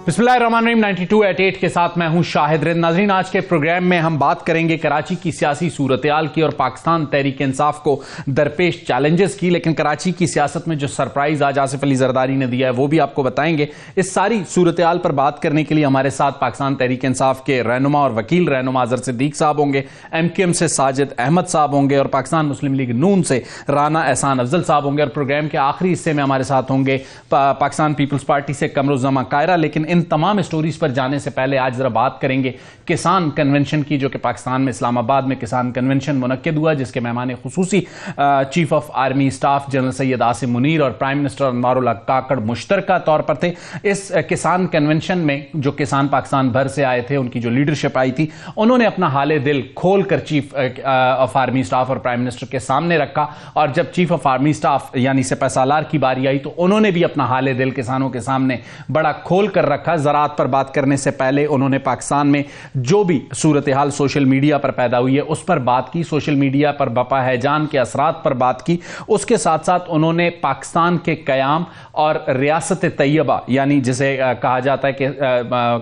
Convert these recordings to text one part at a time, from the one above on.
बिस्मिल्लाहिर्रहमानिर्रहीम 92@8 के साथ मैं हूं शाहिद रिंद। नाज़रीन, आज के प्रोग्राम में हम बात करेंगे कराची की सियासी सूरत-ए-हाल की और पाकिस्तान तहरीक इंसाफ को दरपेश चैलेंजेस की। लेकिन कराची की सियासत में जो सरप्राइज आज आसिफ अली जरदारी ने दिया है वो भी आपको बताएंगे। इस सारी सूरत-ए-हाल पर बात करने के लिए हमारे साथ पाकिस्तान तहरीक इंसाफ के रहनुमा और वकील रहनुमा अजहर सिद्दीक साहब होंगे, MQM से साजिद अहमद साहब होंगे और पाकिस्तान मुस्लिम लीग नून से राना एहसान अफजल साहब होंगे। और प्रोग्राम के आखिरी हिस्से में हमारे साथ होंगे पाकिस्तान पीपल्स पार्टी से कमरुज़्ज़मा कायरा। लेकिन इन तमाम स्टोरीज पर जाने से पहले आज जरा बात करेंगे किसान कन्वेंशन की, जो कि पाकिस्तान में इस्लामाबाद में किसान कन्वेंशन मुनक्किद हुआ, जिसके मेहमान खुसूसी chief of army staff general Syed Asim Munir और प्राइम मिनिस्टर अनवारुल्लाह काकड़ मुश्तरका तौर पर थे। इस किसान कन्वेंशन में जो किसान पाकिस्तान भर से आए थे, उनकी जो लीडरशिप आई थी, उन्होंने अपना हाले दिल खोलकर चीफ ऑफ आर्मी स्टाफ और प्राइम मिनिस्टर के सामने रखा। और जब चीफ ऑफ आर्मी स्टाफ यानी सिपह सालार की बारी आई तो उन्होंने भी अपना हाले दिल किसानों के सामने बड़ा खोल कर रखा। ज़राअत पर बात करने से पहले उन्होंने पाकिस्तान में जो भी सूरत हाल सोशल मीडिया पर पैदा हुई है उस पर बात की, सोशल मीडिया पर बपा हैजान के असरात पर बात की। उसके साथ साथ उन्होंने पाकिस्तान के कयाम और रियासत तैयबा, यानी जिसे कहा जाता है कि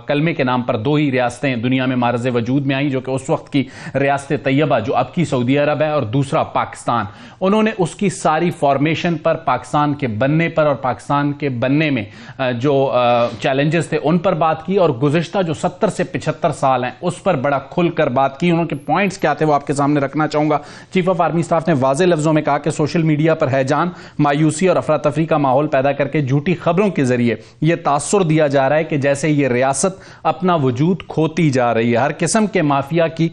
कलमे के नाम पर दो ही रियासतें दुनिया में मारज़ वजूद में आई, जो कि उस वक्त की रियासत तैयबा जो अब की सऊदी अरब है और दूसरा पाकिस्तान, उन्होंने उसकी सारी फॉर्मेशन पर, पाकिस्तान के बनने पर और पाकिस्तान के बनने में जो चैलेंजेस थे उन पर बात की। और गुज़िश्ता जो 70 से 75 साल हैं उस पर बड़ा खुलकर बात की। उनके पॉइंट्स क्या थे वो आपके सामने रखना चाहूंगा। चीफ ऑफ आर्मी स्टाफ ने वाज़े लफ्जों में कहा कि सोशल मीडिया पर हैजान, मायूसी और अफरा तफरी का माहौल पैदा करके झूठी खबरों के जरिए यह तासुर दिया जा रहा है कि जैसे ये रियासत अपना वजूद खोती जा रही है। हर किस्म के माफिया की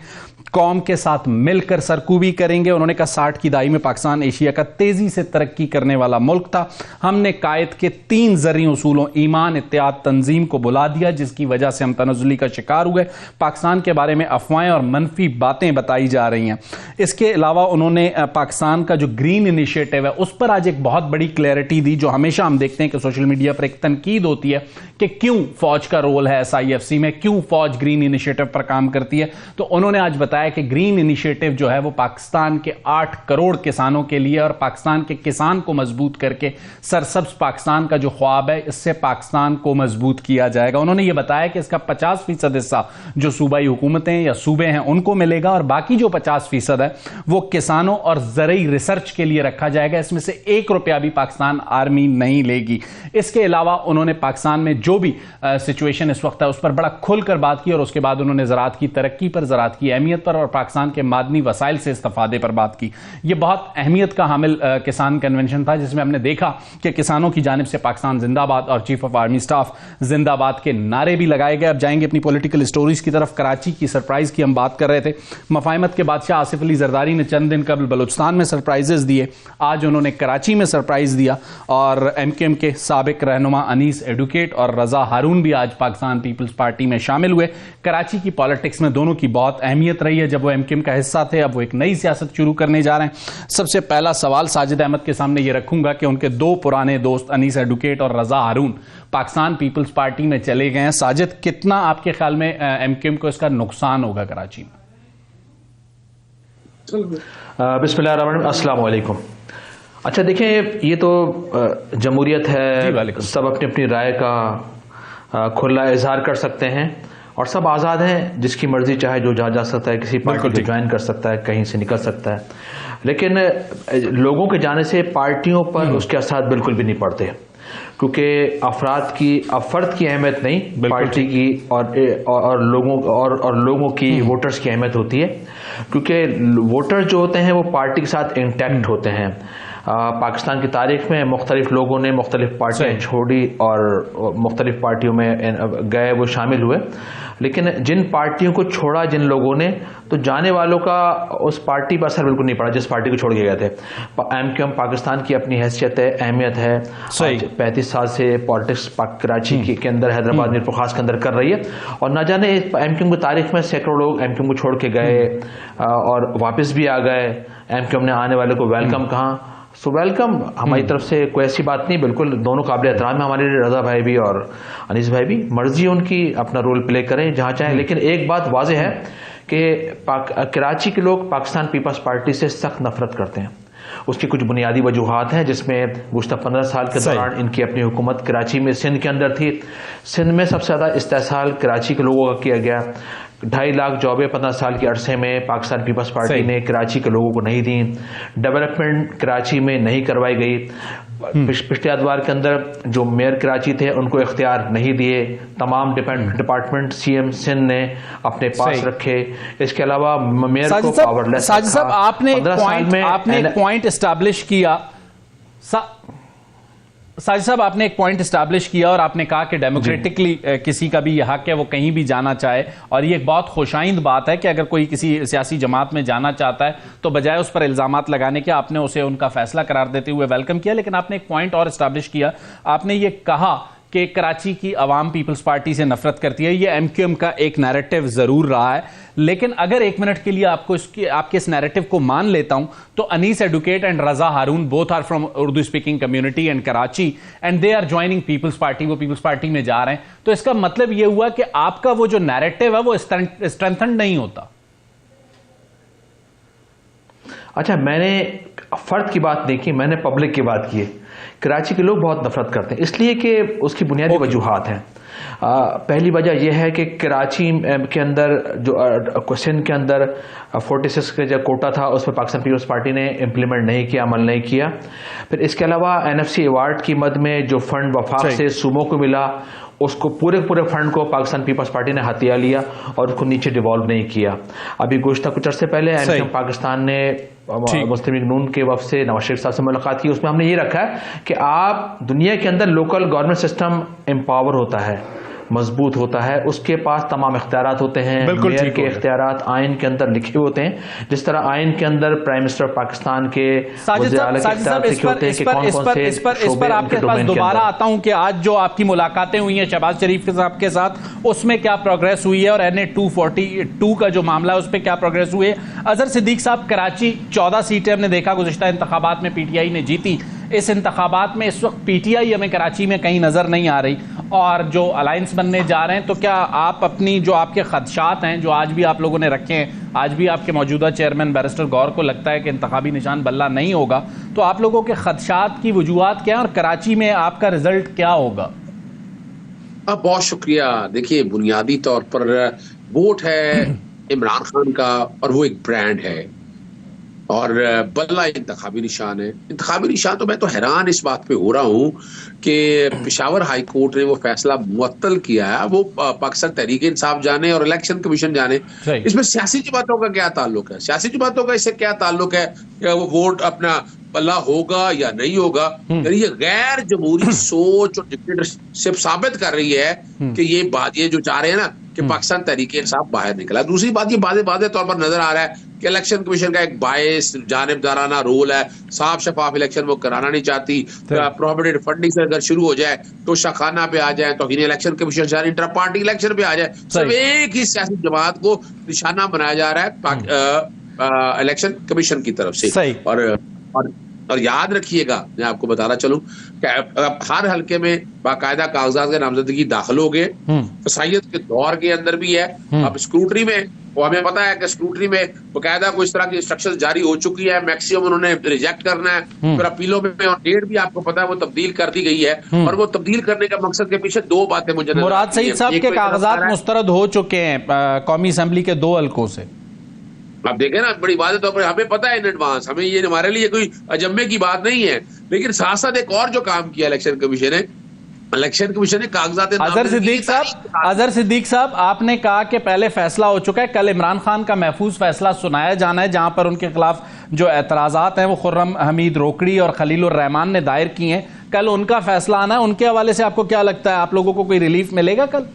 कौम के साथ मिलकर सरकूबी करेंगे। उन्होंने कहा 60 की दहाई में पाकिस्तान एशिया का तेजी से तरक्की करने वाला मुल्क था। हमने कायद के 3 ज़रूरी उसूलों ईमान, इत्तेहाद, तंजीम को बुला दिया, जिसकी वजह से हम तनज़्ज़ुली का शिकार हुए। पाकिस्तान के बारे में अफवाहें और मनफी बातें बताई जा रही हैं। इसके अलावा उन्होंने पाकिस्तान का जो ग्रीन इनिशिएटिव है उस पर आज एक बहुत बड़ी क्लैरिटी दी। जो हमेशा हम देखते हैं कि सोशल मीडिया पर एक तनकीद होती है कि क्यों फौज का रोल है SIFC में, क्यों फौज ग्रीन इनिशिएटिव पर काम करती है। तो उन्होंने आज बताया कि ग्रीन इनिशिएटिव जो है वो पाकिस्तान के 8 करोड़ किसानों के लिए और पाकिस्तान के किसान को मजबूत करके सरसब्ज पाकिस्तान का जो ख्वाब है इससे पाकिस्तान को मजबूत किया जाएगा। उन्होंने ये बताया कि इसका 50% हिस्सा जो सूबाई हुकूमतें या सूबे हैं उनको मिलेगा और बाकी जो 50% है वो किसानों और ज़रूरी रिसर्च के लिए रखा जाएगा। इसमें से 1 रुपया भी पाकिस्तान आर्मी नहीं लेगी। इसके अलावा उन्होंने पाकिस्तान में जो भी सिचुएशन इस वक्त है उस पर बड़ा खुलकर बात की और उसके बाद उन्होंने ज़राअत की तरक्की पर, ज़राअत की अहमियत पर और पाकिस्तान के मादनी वसाइल से इस्तेफादे पर बात की। यह बहुत अहमियत का हामिल किसान कन्वेंशन था, जिसमें हमने देखा कि किसानों की जानिब से पाकिस्तान जिंदाबाद और चीफ ऑफ आर्मी स्टाफ जिंदाबाद के नारे भी लगाए गए। अब जाएंगे अपनी पॉलिटिकल स्टोरीज की तरफ। कराची की सरप्राइज की हम बात कर रहे थे। मफाहिमत के बादशाह आसिफ अली जरदारी ने चंद दिन कबल बलूचिस्तान में सरप्राइजेस दिए, आज उन्होंने कराची में सरप्राइज दिया। और MQM के साबिक रहनुमा अनीस एडुकेट और रजा हारून भी आज पाकिस्तान पीपल्स पार्टी में शामिल हुए। कराची की पॉलिटिक्स में दोनों की बहुत अहमियत रही है। जब वो MQM का हिस्सा थे, अब वो एक नई सियासत शुरू करने जा रहे हैं। सबसे पहला सवाल साजिद अहमद के सामने ये रखूंगा कि उनके 2 पुराने दोस्त अनीस एडुकेट और रजा हारून पाकिस्तान पीपल्स पार्टी में चले गए हैं। साजिद, कितना आपके ख्याल में MQM को इसका नुकसान होगा कराची में? बिस्मिल्लाहिर्रहमानिर्रहीम, अस्सलाम वालेकुम। अच्छा देखें, ये तो जमहूरियत है, सब अपनी अपनी राय का खुला इजहार कर सकते हैं और सब आज़ाद हैं। जिसकी मर्जी चाहे जो जा सकता है, किसी पार्टी को ज्वाइन कर सकता है, कहीं से निकल सकता है। लेकिन लोगों के जाने से पार्टियों पर उसके असर बिल्कुल भी नहीं पड़ते, क्योंकि फर्द की अहमियत नहीं, पार्टी की और लोगों की वोटर्स की अहमियत होती है। क्योंकि वोटर जो होते हैं वो पार्टी के साथ इंटैक्ट होते हैं। पाकिस्तान की तारीख में मुख्तलिफ लोगों ने मुख्तलिफ पार्टियाँ छोड़ी और मुख्तलिफ पार्टियों में गए, वो शामिल हुए। लेकिन जिन पार्टियों को छोड़ा जिन लोगों ने, तो जाने वालों का उस पार्टी पर असर बिल्कुल नहीं पड़ा जिस पार्टी को छोड़ के गए थे। MQM पाकिस्तान की अपनी हैसियत है, अहमियत है। 35 साल से पॉलिटिक्स कराची के अंदर, हैदराबाद मीरपुर खास के अंदर कर रही है। और ना जाने MQM की तारीख में सैकड़ों लोग MQM को छोड़ के गए और वापस भी आ गए। MQM ने आने वाले को वेलकम कहा, सो वेलकम, हमारी तरफ से कोई ऐसी बात नहीं, बिल्कुल दोनों काबिल एहतराम है हमारे लिए, रजा भाई भी और अनीस भाई भी, मर्जी उनकी अपना रोल प्ले करें जहां चाहें। लेकिन एक बात वाज़ेह है कि कराची के लोग पाकिस्तान पीपल्स पार्टी से सख्त नफरत करते हैं। उसकी कुछ बुनियादी वजूहात हैं, जिसमें गुज़श्ता 15 साल के दौरान इनकी अपनी हुकूमत कराची में, सिंध के अंदर थी। सिंध में सबसे ज़्यादा इस्तेहसाल कराची के लोगों का किया गया। 2.5 लाख जॉबें 15 साल के अरसे में पाकिस्तान पीपल्स पार्टी ने कराची के लोगों को नहीं दी। डेवलपमेंट कराची में नहीं करवाई गई। पिछले अदवार के अंदर जो मेयर कराची थे उनको इख्तियार नहीं दिए। तमाम डिपार्टमेंट सीएम सिंध ने अपने पास रखे। इसके अलावा मेयर को पावरलेस रखा। साजिद साहब, आपने एक पॉइंट एस्टैब्लिश किया। साजिद साहब, आपने एक पॉइंट एस्टैब्लिश किया और आपने कहा कि डेमोक्रेटिकली किसी का भी यह हक है वो कहीं भी जाना चाहे, और ये एक बहुत खुशाइंद बात है कि अगर कोई किसी सियासी जमात में जाना चाहता है तो बजाय उस पर इल्जामात लगाने के आपने उसे उनका फैसला करार देते हुए वेलकम किया। लेकिन आपने एक पॉइंट और एस्टैब्लिश किया, आपने ये कहा कि कराची की अवाम पीपल्स पार्टी से नफरत करती है। ये एमक्यूएम का एक नैरेटिव जरूर रहा है, लेकिन अगर एक मिनट के लिए आपके इस नैरेटिव को मान लेता हूं तो Anees advocate and Raza Haroon both are from Urdu speaking community and Karachi and they are joining Peoples Party, वो पीपल्स पार्टी में जा रहे हैं। तो इसका मतलब यह हुआ कि आपका वो जो नैरेटिव है वो स्ट्रेंथन नहीं होता। अच्छा, मैंने फर्द की बात नहीं की, मैंने पब्लिक की बात की है। कराची के लोग बहुत नफरत करते हैं, इसलिए कि उसकी बुनियादी वजूहात हैं। पहली वजह यह है कि कराची के अंदर जो सिंध के अंदर 46 का जो कोटा था उस पर पाकिस्तान पीपल्स पार्टी ने इम्प्लीमेंट नहीं किया, अमल नहीं किया। फिर इसके अलावा NFC अवार्ड की मद में जो फंड वफाक से सूबों को मिला, उसको पूरे फंड को पाकिस्तान पीपल्स पार्टी ने हथिया लिया और उसको नीचे डिवॉल्व नहीं किया। अभी गुज़श्ता कुछ अर्से पहले एमक्यूएम पाकिस्तान ने मुस्लिम लीग नून के वफ़द से नवाज शरीफ साहब से मुलाकात की। उसमें हमने ये रखा है कि आप दुनिया के अंदर लोकल गवर्नमेंट सिस्टम एम्पावर होता है, मजबूत होता है, उसके पास तमाम इख्तियारात होते हैं। मेयर के इख्तियारात आइन के अंदर लिखे होते हैं, जिस तरह आइन के अंदर प्राइम मिनिस्टर पाकिस्तान के इस पर आपके पास दोबारा आता हूं कि आज जो आपकी मुलाकातें हुई हैं शहबाज शरीफ साहब के साथ, उसमें क्या प्रोग्रेस हुई है, और NA 242 का जो मामला है उस पर क्या प्रोग्रेस हुई है। अजहर सिद्दीक साहब, कराची 14 सीटें हमने देखा गुज़श्ता इंतखाबात में PTI ने जीती। इस इंतखाबात में इस वक्त PTI हमें कराची में कहीं नजर नहीं आ रही, और जो अलायंस बनने जा रहे हैं, तो क्या आप अपनी जो आपके खदशात हैं जो आज भी आप लोगों ने रखे हैं, आज भी आपके मौजूदा चेयरमैन बैरिस्टर गौर को लगता है कि इंतखाबी निशान बल्ला नहीं होगा, तो आप लोगों के खदशात की वजूहात क्या है और कराची में आपका रिजल्ट क्या होगा? बहुत शुक्रिया। देखिए, बुनियादी तौर पर वोट है इमरान खान का और वो एक ब्रांड है, और बल्ला इंतखाबी निशान है। इंतखाबी निशान तो मैं तो हैरान इस बात पे हो रहा हूँ कि पेशावर हाई कोर्ट ने वो फैसला मुअत्तल किया है। वो पाकिस्तान तहरीक इंसाफ जाने और इलेक्शन कमीशन जाने, इसमें सियासी जमातों का क्या ताल्लुक है? सियासी जमातों का इससे क्या ताल्लुक है कि वो वोट अपना बल्ला होगा या नहीं होगा? ये गैर जमहूरी सोच और डिक्टेटरशिप साबित कर रही है कि ये जो चाह रहे हैं ना कि पाकिस्तान तहरीक इंसाफ बाहर निकला। दूसरी बात, ये वाज़ेह तौर पर नजर आ रहा है कि इलेक्शन कमीशन का एक बायस जानिबदाराना रोल है। साफ शफाफ इलेक्शन वो कराना नहीं चाहती। प्रोहिबिटेड फंडिंग से अगर शुरू हो जाए तो शाखाना पे आ जाए, तो इलेक्शन कमीशन से इंटर पार्टी इलेक्शन पे आ जाए। सब एक ही सियासी जमात को निशाना बनाया जा रहा है इलेक्शन कमीशन की तरफ से। और याद रखिएगा, मैं आपको बताना चलूं कि हर हल्के में बाकायदा कागजात के नामजदगी दाखिल हो गए। फसाइयत के दौर के अंदर भी है। अब स्क्रूटनी में, वो हमें पता है कि स्क्रूटनी में बाकायदा कोई इस तरह की इंस्ट्रक्शंस जारी हो चुकी है, मैक्सिमम उन्होंने रिजेक्ट करना है। फिर अपीलों में और डेट भी आपको पता है वो तब्दील कर दी गई है, और वो तब्दील करने का मकसद के पीछे दो बातें मुझे मुराद सईद साहब के कागजात मुस्तरद हो चुके हैं कौमी असेंबली के 2 हल्कों से। आप देखें ना, बड़ी वाज़ेह तौर पर हमें पता है इन एडवांस, हमें ये हमारे लिए कोई अजम्मे की बात नहीं है। लेकिन साथ साथ एक और जो काम किया इलेक्शन कमीशन ने कागजात। अजहर सिद्दीक साहब, आपने कहा कि पहले फैसला हो चुका है, कल इमरान खान का महफूज फैसला सुनाया जाना है, जहां पर उनके खिलाफ जो एतराजात हैं वो खुर्रम हमीद रोकड़ी और खलीलुर रहमान ने दायर किए हैं, कल उनका फैसला आना है। उनके हवाले से आपको क्या लगता है, आप लोगों को कोई रिलीफ मिलेगा कल?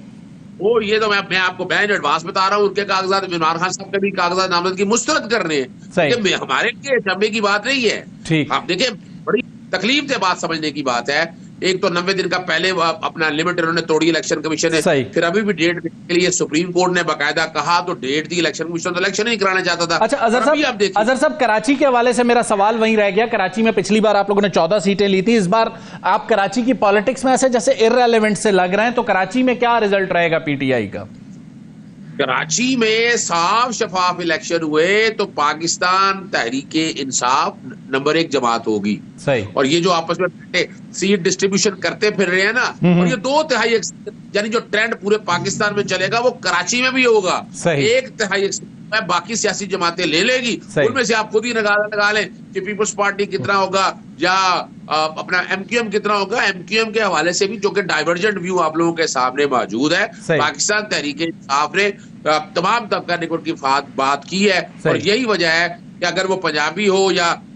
वो ये तो मैं आपको बैन एडवांस बता रहा हूँ। उनके कागजात, इमरान खान साहब के भी कागजात नामजदगी मुस्तरद करने हैं। हमारे लिए अचंभे की बात नहीं है। आप देखें, बड़ी तकलीफ से बात समझने की बात है एक तो 90 दिन का पहले अपना लिमिट उन्होंने तोड़ी इलेक्शन कमीशन ने, फिर अभी भी डेट के लिए सुप्रीम कोर्ट ने बाकायदा कहा तो डेट दी इलेक्शन कमीशन, तो इलेक्शन नहीं कराना चाहता था। अच्छा अजहर साहब, कराची के हवाले से मेरा सवाल वहीं रह गया। कराची में पिछली बार आप लोगों ने 14 सीटें ली थी, इस बार आप कराची की पॉलिटिक्स में ऐसे जैसे इररेलेवेंट से लग रहे हैं, तो कराची में क्या रिजल्ट रहेगा पीटीआई का? कराची में साफ शफाफ इलेक्शन हुए तो पाकिस्तान तहरीक इंसाफ नंबर 1 जमात होगी। सही। और ये जो आपस में सीट डिस्ट्रीब्यूशन करते फिर रहे हैं ना, और ये 2/3 यानी जो ट्रेंड पूरे पाकिस्तान में चलेगा वो कराची में भी होगा। 1/3 बाकी सियासी जमातें ले लेगी, उनमें से आप खुद ही लगा लें कि पीपल्स पार्टी कितना होगा या अपना एमक्यूएम कितना होगा। एमक्यूएम के हवाले से भी जो कि डाइवर्जेंट व्यू आप लोगों के सामने मौजूद है, पाकिस्तान तहरीक इंसाफ ने तमाम तबका ने उनकी बात की है, और यही वजह है कि अगर वो पंजाबी हो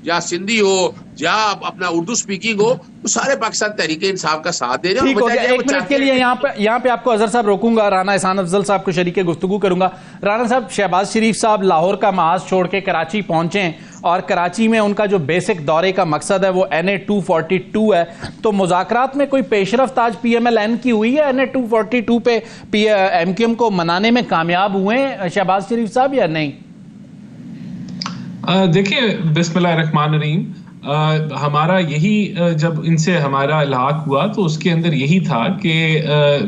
या सिंधी हो या अपना उर्दू स्पीकिंग हो, तो सारे पाकिस्तान तहरीक इंसाफ का साथ दे रहे हैं। एक मिनट के लिए यहाँ पे आपको अजहर साहब रोकूंगा, राना एहसान अफजल साहब को शरीके गुफ्तगू करूंगा। राना साहब, शहबाज शरीफ साहब लाहौर का महाज छोड़ के कराची पहुंचे और कराची में उनका जो बेसिक दौरे का मकसद है वो NA 242 है, तो मुज़ाकरात में कोई पेशरफ्त आज PMLN की हुई है? NA 242 पे MQM को मनाने में कामयाब हुए शहबाज शरीफ साहब या नहीं? देखिए, बिस्मिल्लाहिर्रहमानिर्रहीम, हमारा यही जब इनसे हमारा इल्हाक हुआ तो उसके अंदर यही था कि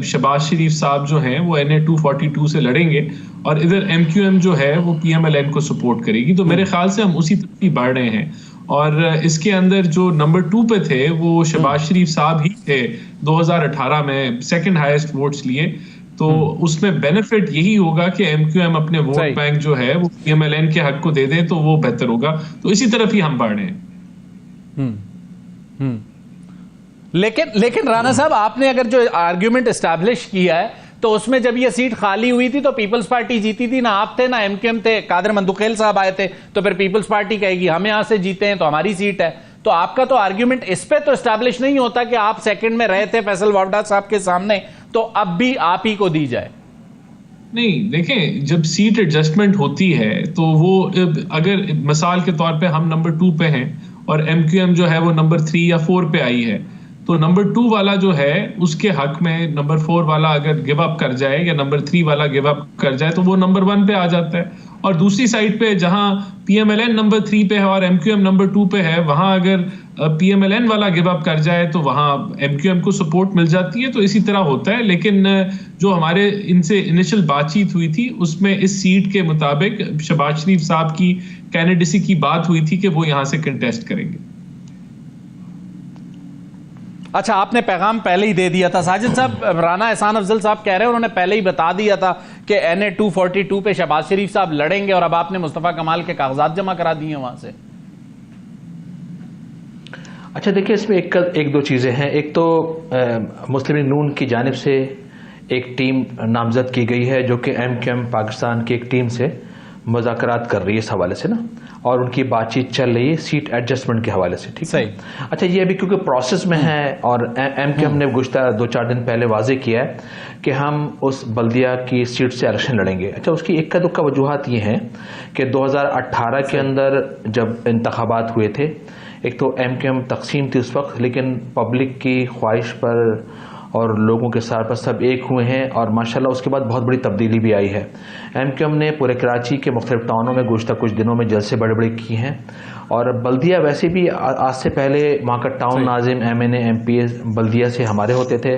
शहबाज शरीफ साहब जो हैं वो NA 242 से लड़ेंगे और इधर MQM जो है वो PMLN को सपोर्ट करेगी। तो मेरे ख्याल से हम उसी तरफ ही बढ़ रहे हैं, और इसके अंदर जो नंबर 2 पे थे वो शहबाज शरीफ साहब ही थे। 2018 में सेकंड हाईएस्ट वोट्स लिए, तो उसमें बेनिफिट यही होगा कि MQM अपने वोट बैंक जो है वो PMLN के हक को दे दे, तो वो बेहतर होगा। तो इसी तरफ ही हम बढ़ रहे हैं। लेकिन राना साहब, आपने अगर जो आर्ग्यूमेंट एस्टैब्लिश किया है तो उसमें जब ये सीट खाली हुई थी तो पीपल्स पार्टी जीती थी, ना आप थे ना MQM थे, कादर मंदुखेल साहब आए थे, तो फिर पीपल्स पार्टी कहेगी हम यहां से जीते हैं तो हमारी सीट है। तो आपका तो आर्ग्यूमेंट इस पे तो एस्टैब्लिश नहीं होता कि आप सेकंड में रहे थे फैसल वावडा साहब के सामने, तो अब भी आप ही को दी जाए। नहीं, देखें, जब सीट एडजस्टमेंट होती है तो वो, अगर मिसाल के तौर पे हम नंबर 2 पे हैं और MQM जो है वो नंबर 3 या 4 पे आई है, तो नंबर 2 वाला जो है उसके हक में नंबर 4 वाला अगर गिव अप कर जाए या नंबर 3 वाला गिव अप कर जाए तो वो नंबर 1 पे आ जाता है। और दूसरी साइड पे जहां PMLN नंबर 3 पे है और MQM नंबर 2 पे है, वहां अगर PMLN वाला गिव अप कर जाए तो वहां MQM को सपोर्ट मिल जाती है। तो इसी तरह होता है, लेकिन जो हमारे इनसे इनिशियल बातचीत हुई थी उसमें इस सीट के मुताबिक शहबाज शरीफ साहब की कैंडिडेसी की बात हुई थी कि वो यहां से कंटेस्ट करेंगे। अच्छा, आपने पैगाम पहले ही दे दिया था साजिद साहब। राना एहसान अफजल साहब कह रहे हैं उन्होंने पहले ही बता दिया था कि NA 242 पे शहबाज शरीफ साहब लड़ेंगे, और अब आपने मुस्तफा कमाल के कागजात जमा करा दिए वहां से। अच्छा, देखिए, इसमें एक दो चीज़ें हैं। एक तो मुस्लिम लीग नून की जानिब से एक टीम नामजद की गई है जो कि MQM पाकिस्तान की एक टीम से मुज़ाकरात कर रही है इस हवाले से ना, और उनकी बातचीत चल रही है सीट एडजस्टमेंट के हवाले से। ठीक है, अच्छा, ये अभी क्योंकि प्रोसेस में है और MQM ने गुज़श्ता 2-4 दिन पहले वाजे किया है कि हम उस बल्दिया की सीट से इलेक्शन लड़ेंगे। अच्छा, उसकी इक्का दुक्का वजूहात ये हैं कि 2018 के अंदर जब इंतखाबात हुए थे, एक तो MQM तकसीम थी उस वक्त, लेकिन पब्लिक की ख्वाहिश पर और लोगों के साथ पर सब एक हुए हैं, और माशाल्लाह उसके बाद बहुत बड़ी तब्दीली भी आई है। MQM ने पूरे कराची के मुख्तलिफ टाउनों में गुज़श्ता कुछ दिनों में जलसे बड़े बड़े किए हैं, और बल्दिया वैसे भी आज से पहले वहाँ का टाउन नाजिम MNA MPA बल्दिया से हमारे होते थे,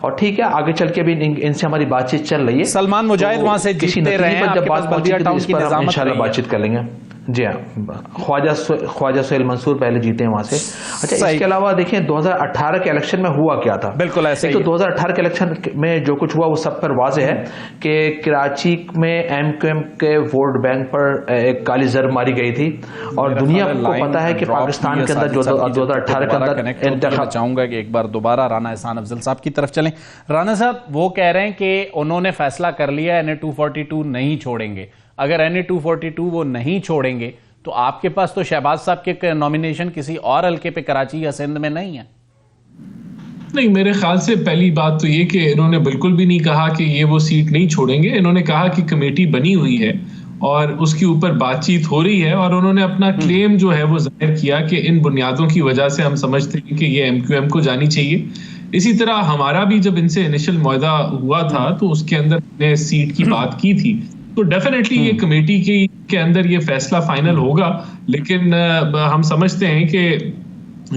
और ठीक है, आगे चल के भी इनसे हमारी बातचीत चल रही है। सलमान मुजाहिद वहाँ से जीतते रहे हैं, जब बात पहुंची तो इस पर हम इंशाल्लाह बातचीत कर लेंगे। जी हाँ, ख्वाजा सोहेल मंसूर पहले जीते हैं वहां से। अच्छा, इसके अलावा देखें 2018 के इलेक्शन में हुआ क्या था। बिल्कुल ऐसे ही। तो 2018 के इलेक्शन में जो कुछ हुआ वो सब पर वाज़ेह है कि कराची में MQM के वोट बैंक पर एक काली जर मारी गई थी, और दुनिया को पता है कि पाकिस्तान के अंदर जो 2018 के अंदर, चाहूंगा कि एक बार दोबारा राना एहसान अफजल साहब की तरफ चलें। राना साहब, वो कह रहे हैं कि उन्होंने फैसला कर लिया NA 242 नहीं छोड़ेंगे। अगर NA 242 वो नहीं छोड़ेंगे तो आपके पास तो शहबाज साहब के नॉमिनेशन किसी और हल्के पे कराची या सिंध में नहीं है। नहीं, मेरे ख्याल से पहली बात तो ये कि इन्होंने बिल्कुल भी नहीं कहा कि ये वो सीट नहीं छोड़ेंगे। इन्होंने कहा कि कमेटी बनी हुई है और उसके ऊपर बातचीत हो रही है और उन्होंने अपना क्लेम जो है वो जाहिर किया कि इन बुनियादों की वजह से हम समझते हैं कि ये एमक्यूएम को जानी चाहिए। इसी तरह हमारा भी जब इनसे इनिशियल मुआहदा हुआ था तो उसके अंदर हमने सीट की बात की थी, तो डेफिनेटली ये कमेटी के अंदर ये फैसला फाइनल होगा, लेकिन हम समझते हैं कि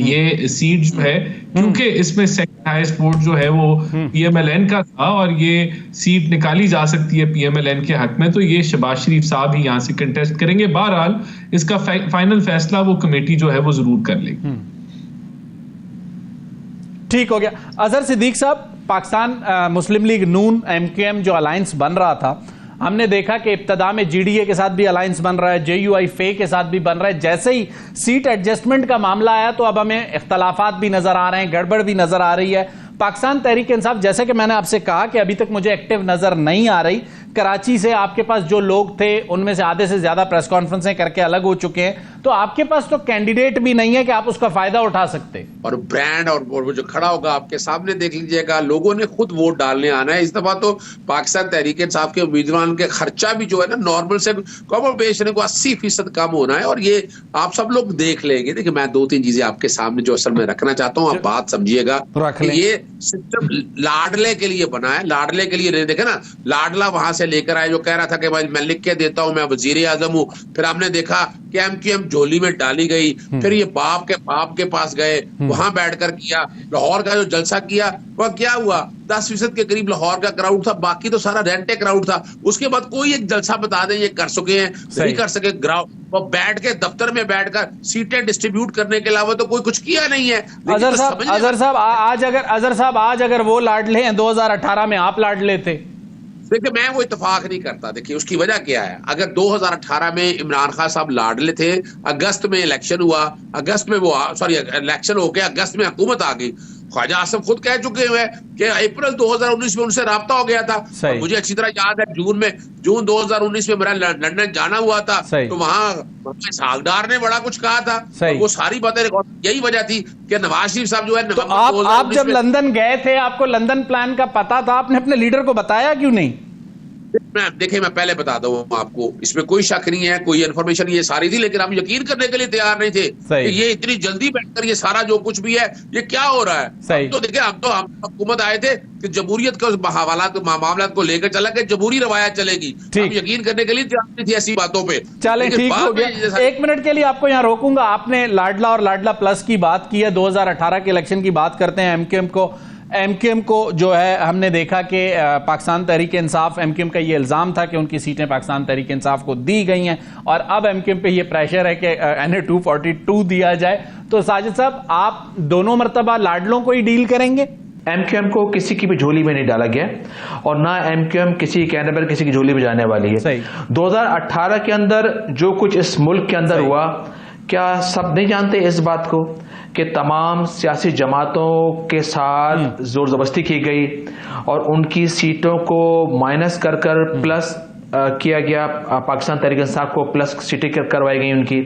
ये सीट जो है, क्योंकि इसमें सेकंड हाईएस्ट वोट जो है वो पीएमएलएन का था और ये सीट निकाली जा सकती है पीएमएलएन के हक में, तो ये शहबाज शरीफ साहब ही यहाँ से कंटेस्ट करेंगे। बहरहाल इसका फाइनल फैसला वो कमेटी जो है वो जरूर कर लेगी। ठीक हो गया। अजहर सिद्दीक साहब, पाकिस्तान मुस्लिम लीग नून एमक्यूएम जो अलायंस बन रहा था, हमने देखा कि इब्तदा में जीडीए के साथ भी अलायंस बन रहा है, जेयूआई फे के साथ भी बन रहा है। जैसे ही सीट एडजस्टमेंट का मामला आया तो अब हमें इख्तलाफात भी नजर आ रहे हैं, गड़बड़ भी नजर आ रही है। पाकिस्तान तहरीक इंसाफ, जैसे कि मैंने आपसे कहा कि अभी तक मुझे एक्टिव नजर नहीं आ रही। कराची से आपके पास जो लोग थे उनमें से आधे से ज्यादा प्रेस कॉन्फ्रेंसें करके अलग हो चुके हैं, तो आपके पास तो कैंडिडेट भी नहीं है कि आप उसका फायदा उठा सकते। और ब्रांड और वो जो खड़ा होगा आपके सामने देख लीजिएगा, लोगों ने खुद वोट डालने आना है। इस दफा तो पाकिस्तान तहरीक इंसाफ के उम्मीदवार के खर्चा भी जो है ना नॉर्मल से कॉमन पेश को 80% कम होना है, और ये आप सब लोग देख लेंगे। देखिए मैं 2-3 चीजें आपके सामने जो असल में रखना चाहता हूँ, आप बात समझिएगा। ये सिस्टम लाडले के लिए बना है, लाडले के लिए नहीं। देखे ना, लाडला वहां से लेकर आए जो कह रहा था कि भाई मैं लिख के देता हूं, मैं वजीर आजम हूं। फिर हमने देखा कि एमक्यूएम झोली में डाली गई, फिर ये बाप के पास गए, वहां बैठकर किया। लाहौर का जो जलसा किया वह क्या हुआ, 10% के करीब लाहौर का क्राउड था, बाकी तो सारा रेंटे क्राउड था। उसके बाद कोई एक जलसा बता दें ये कर सके हैं, नहीं कर सके। ग्राउंड वो बैठ के दफ्तर में बैठकर सीटें डिस्ट्रीब्यूट करने के अलावा तो कोई कुछ किया नहीं है। अजहर साहब आज अगर वो लाडले हैं 2018 में आप लाडले थे। देखिए मैं वो इत्तेफाक नहीं करता। देखिए उसकी वजह क्या है, अगर 2018 में इमरान खान साहब लाडले थे, अगस्त में इलेक्शन हुआ, अगस्त में वो इलेक्शन हो गया, अगस्त में हुकूमत आ गई। ख्वाजा आसिफ खुद कह चुके हैं कि अप्रैल 2019 में उनसे राब्ता हो गया था। मुझे अच्छी तरह याद है जून 2019 में मेरा लंदन जाना हुआ था, तो वहां सागदार ने बड़ा कुछ कहा था। वो सारी बातें, यही वजह थी कि नवाज शरीफ साहब जो है, तो आप जब लंदन गए थे, आपको लंदन प्लान का पता था, आपने अपने लीडर को बताया क्यों नहीं? देखिए मैं पहले बता दूं आपको, इसमें कोई शक नहीं है, कोई इन्फॉर्मेशन ये सारी थी, लेकिन हम यकीन करने के लिए तैयार नहीं थे कि ये इतनी जल्दी बैठकर ये सारा जो कुछ भी है ये क्या हो रहा है। तो देखिए हम हुकूमत आए थे कि जमहूरियत के मामला को लेकर चला कि जमहूरी रवायत चलेगी, हम यकीन करने के लिए तैयार नहीं थे ऐसी बातों पे। चलें, ठीक हो गया। 1 मिनट के लिए आपको यहाँ रोकूंगा। आपने लाडला और लाडला प्लस की बात की है, 2018 के इलेक्शन की बात करते हैं। एमक्यूएम को जो है हमने देखा कि पाकिस्तान तहरीक इंसाफ, एमक्यूएम का ये इल्ज़ाम था कि उनकी सीटें पाकिस्तान तहरीक इंसाफ को दी गई हैं, और अब एमक्यूएम पे ये प्रेशर है कि NA 242 दिया जाए। तो साजिद साहब, आप दोनों मरतबा लाडलों को ही डील करेंगे? एमक्यूएम को किसी की भी झोली में नहीं डाला गया और ना एमक्यूएम किसी कैंडिडेट किसी की झोली में जाने वाली है। 2018 के अंदर जो कुछ इस मुल्क के अंदर हुआ, क्या सब नहीं जानते इस बात को कि तमाम सियासी जमातों के साथ जोर जबरदस्ती की गई और उनकी सीटों को माइनस कर प्लस किया गया, पाकिस्तान तहरीक इंसाफ को प्लस सीटें करवाई गई उनकी।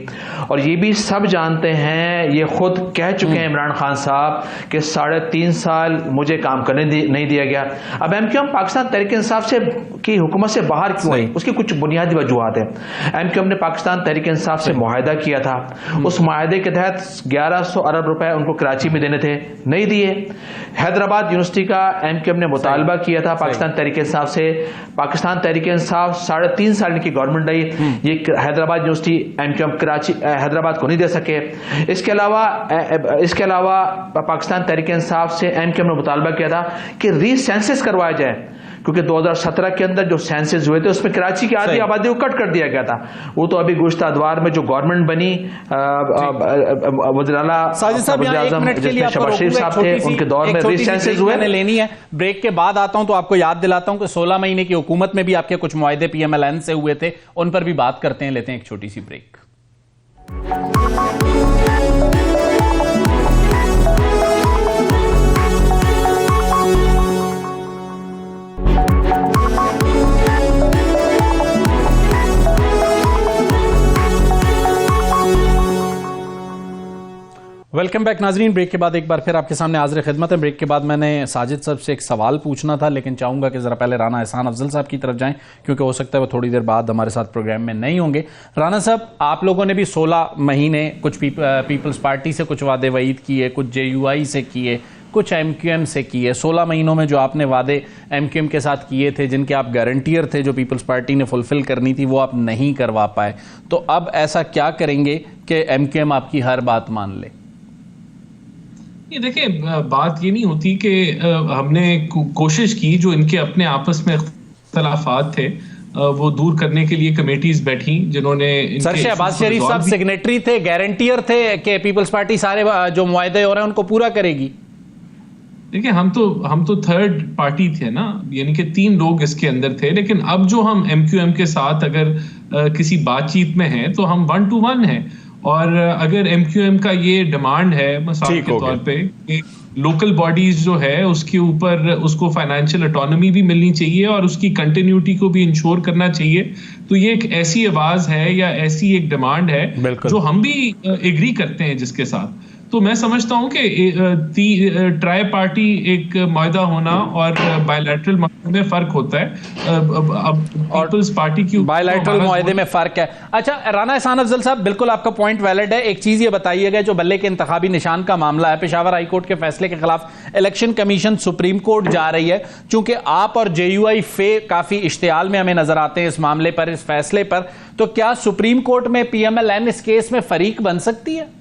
और ये भी सब जानते हैं, ये खुद कह चुके हैं इमरान खान साहब कि 3.5 साल मुझे काम करने नहीं दिया गया। अब एमक्यूएम पाकिस्तान तहरीक इंसाफ से की हुकूमत से बाहर क्यों आई, उसकी कुछ बुनियादी वजूहत है। एमक्यूएम ने पाकिस्तान तहरीक इंसाफ से मुआहदा किया था, उस मुआहदे के तहत 1100 अरब रुपए उनको कराची में देने थे, नहीं दिए। हैदराबाद यूनिवर्सिटी का एमक्यूएम ने मुतालबा किया था पाकिस्तान तहरीक इंसाफ से, पाकिस्तान तहरीक इंसाफ 3.5 साल की गवर्नमेंट रही, ये हैदराबाद यूनिवर्सिटी एमक्यूएम कराची हैदराबाद को नहीं दे सके। इसके अलावा पाकिस्तान तहरीक इंसाफ से एमक्यूएम ने मुतालबा किया था कि रीसेंसस करवाया जाए, क्योंकि 2017 के अंदर जो सेंसस हुए थे उसमें कराची की आधी आबादी को कट कर दिया गया था। वो तो अभी गुज़श्ता अदवार में जो गवर्नमेंट बनी, वज़ीर-ए-आला वज़ीर-ए-आज़म शहबाज शरीफ साहब थे, उनके दौर में रीसेंसस हुए। लेनी है, ब्रेक के बाद आता हूं तो आपको याद दिलाता हूं कि 16 महीने की हुकूमत में भी आपके कुछ मुआहदे पीएमएलएन से हुए थे, उन पर भी बात करते हैं। लेते हैं एक छोटी सी ब्रेक। वेलकम वेलकम बैक नाजरीन। ब्रेक के बाद एक बार फिर आपके सामने हाजिर खिदमत है। ब्रेक के बाद मैंने साजिद साहब से एक सवाल पूछना था, लेकिन चाहूंगा कि जरा पहले राना एहसान अफजल साहब की तरफ जाएं, क्योंकि हो सकता है वो थोड़ी देर बाद हमारे साथ प्रोग्राम में नहीं होंगे। राना साहब, आप लोगों ने भी 16 महीने कुछ पीपल्स पार्टी से कुछ वादे वईद किए, कुछ JUI से किए, कुछ MQM से किए। 16 महीनों में जो आपने वादे MQM के साथ किए थे, जिनके आप गारंटियर थे, जो पीपल्स पार्टी ने फुलफिल करनी थी, वो आप नहीं करवा पाए। तो अब ऐसा क्या करेंगे कि MQM आपकी हर बात मान ले? ये देखिए, बात ये नहीं होती कि हमने कोशिश की, जो इनके अपने आपस में इख्तलाफात थे वो दूर करने के लिए कमेटीज बैठी, जिन्होंने सर शहबाज शरीफ साहब सिग्नेटरी थे, गारंटियर थे कि पीपल्स पार्टी सारे जो मुआहदे हो रहे हैं उनको पूरा करेगी। देखिए, हम तो थर्ड पार्टी थे ना, यानी कि 3 लोग इसके अंदर थे। लेकिन अब जो हम MQM के साथ अगर किसी बातचीत में हैं, तो हम 1 to 1 हैं। और अगर MQM का ये डिमांड है मिसाल के तौर पे कि लोकल बॉडीज जो है उसके ऊपर उसको फाइनेंशियल ऑटोनॉमी भी मिलनी चाहिए और उसकी कंटिन्यूटी को भी इंश्योर करना चाहिए, तो ये एक ऐसी आवाज है या ऐसी एक डिमांड है जो हम भी एग्री करते हैं जिसके साथ। तो मैं समझता हूं कि ट्राई पार्टी एक मुआहदा होना और बायलैटरल मुआहदे में फर्क होता है। अब पीपल्स पार्टी की बायलैटरल मुआहदे में फर्क है। अच्छा राना एहसान अफजल साहब, बिल्कुल आपका पॉइंट वैलिड है। एक चीज ये बताइएगा, जो बल्ले के इंतखाबी निशान का मामला है, पेशावर हाई कोर्ट के फैसले के खिलाफ इलेक्शन कमीशन सुप्रीम कोर्ट जा रही है। चूंकि आप और JUI काफी इश्तियाल में हमें नजर आते हैं इस मामले पर, इस फैसले पर, तो क्या सुप्रीम कोर्ट में PMLN इस केस में फरीक बन सकती है?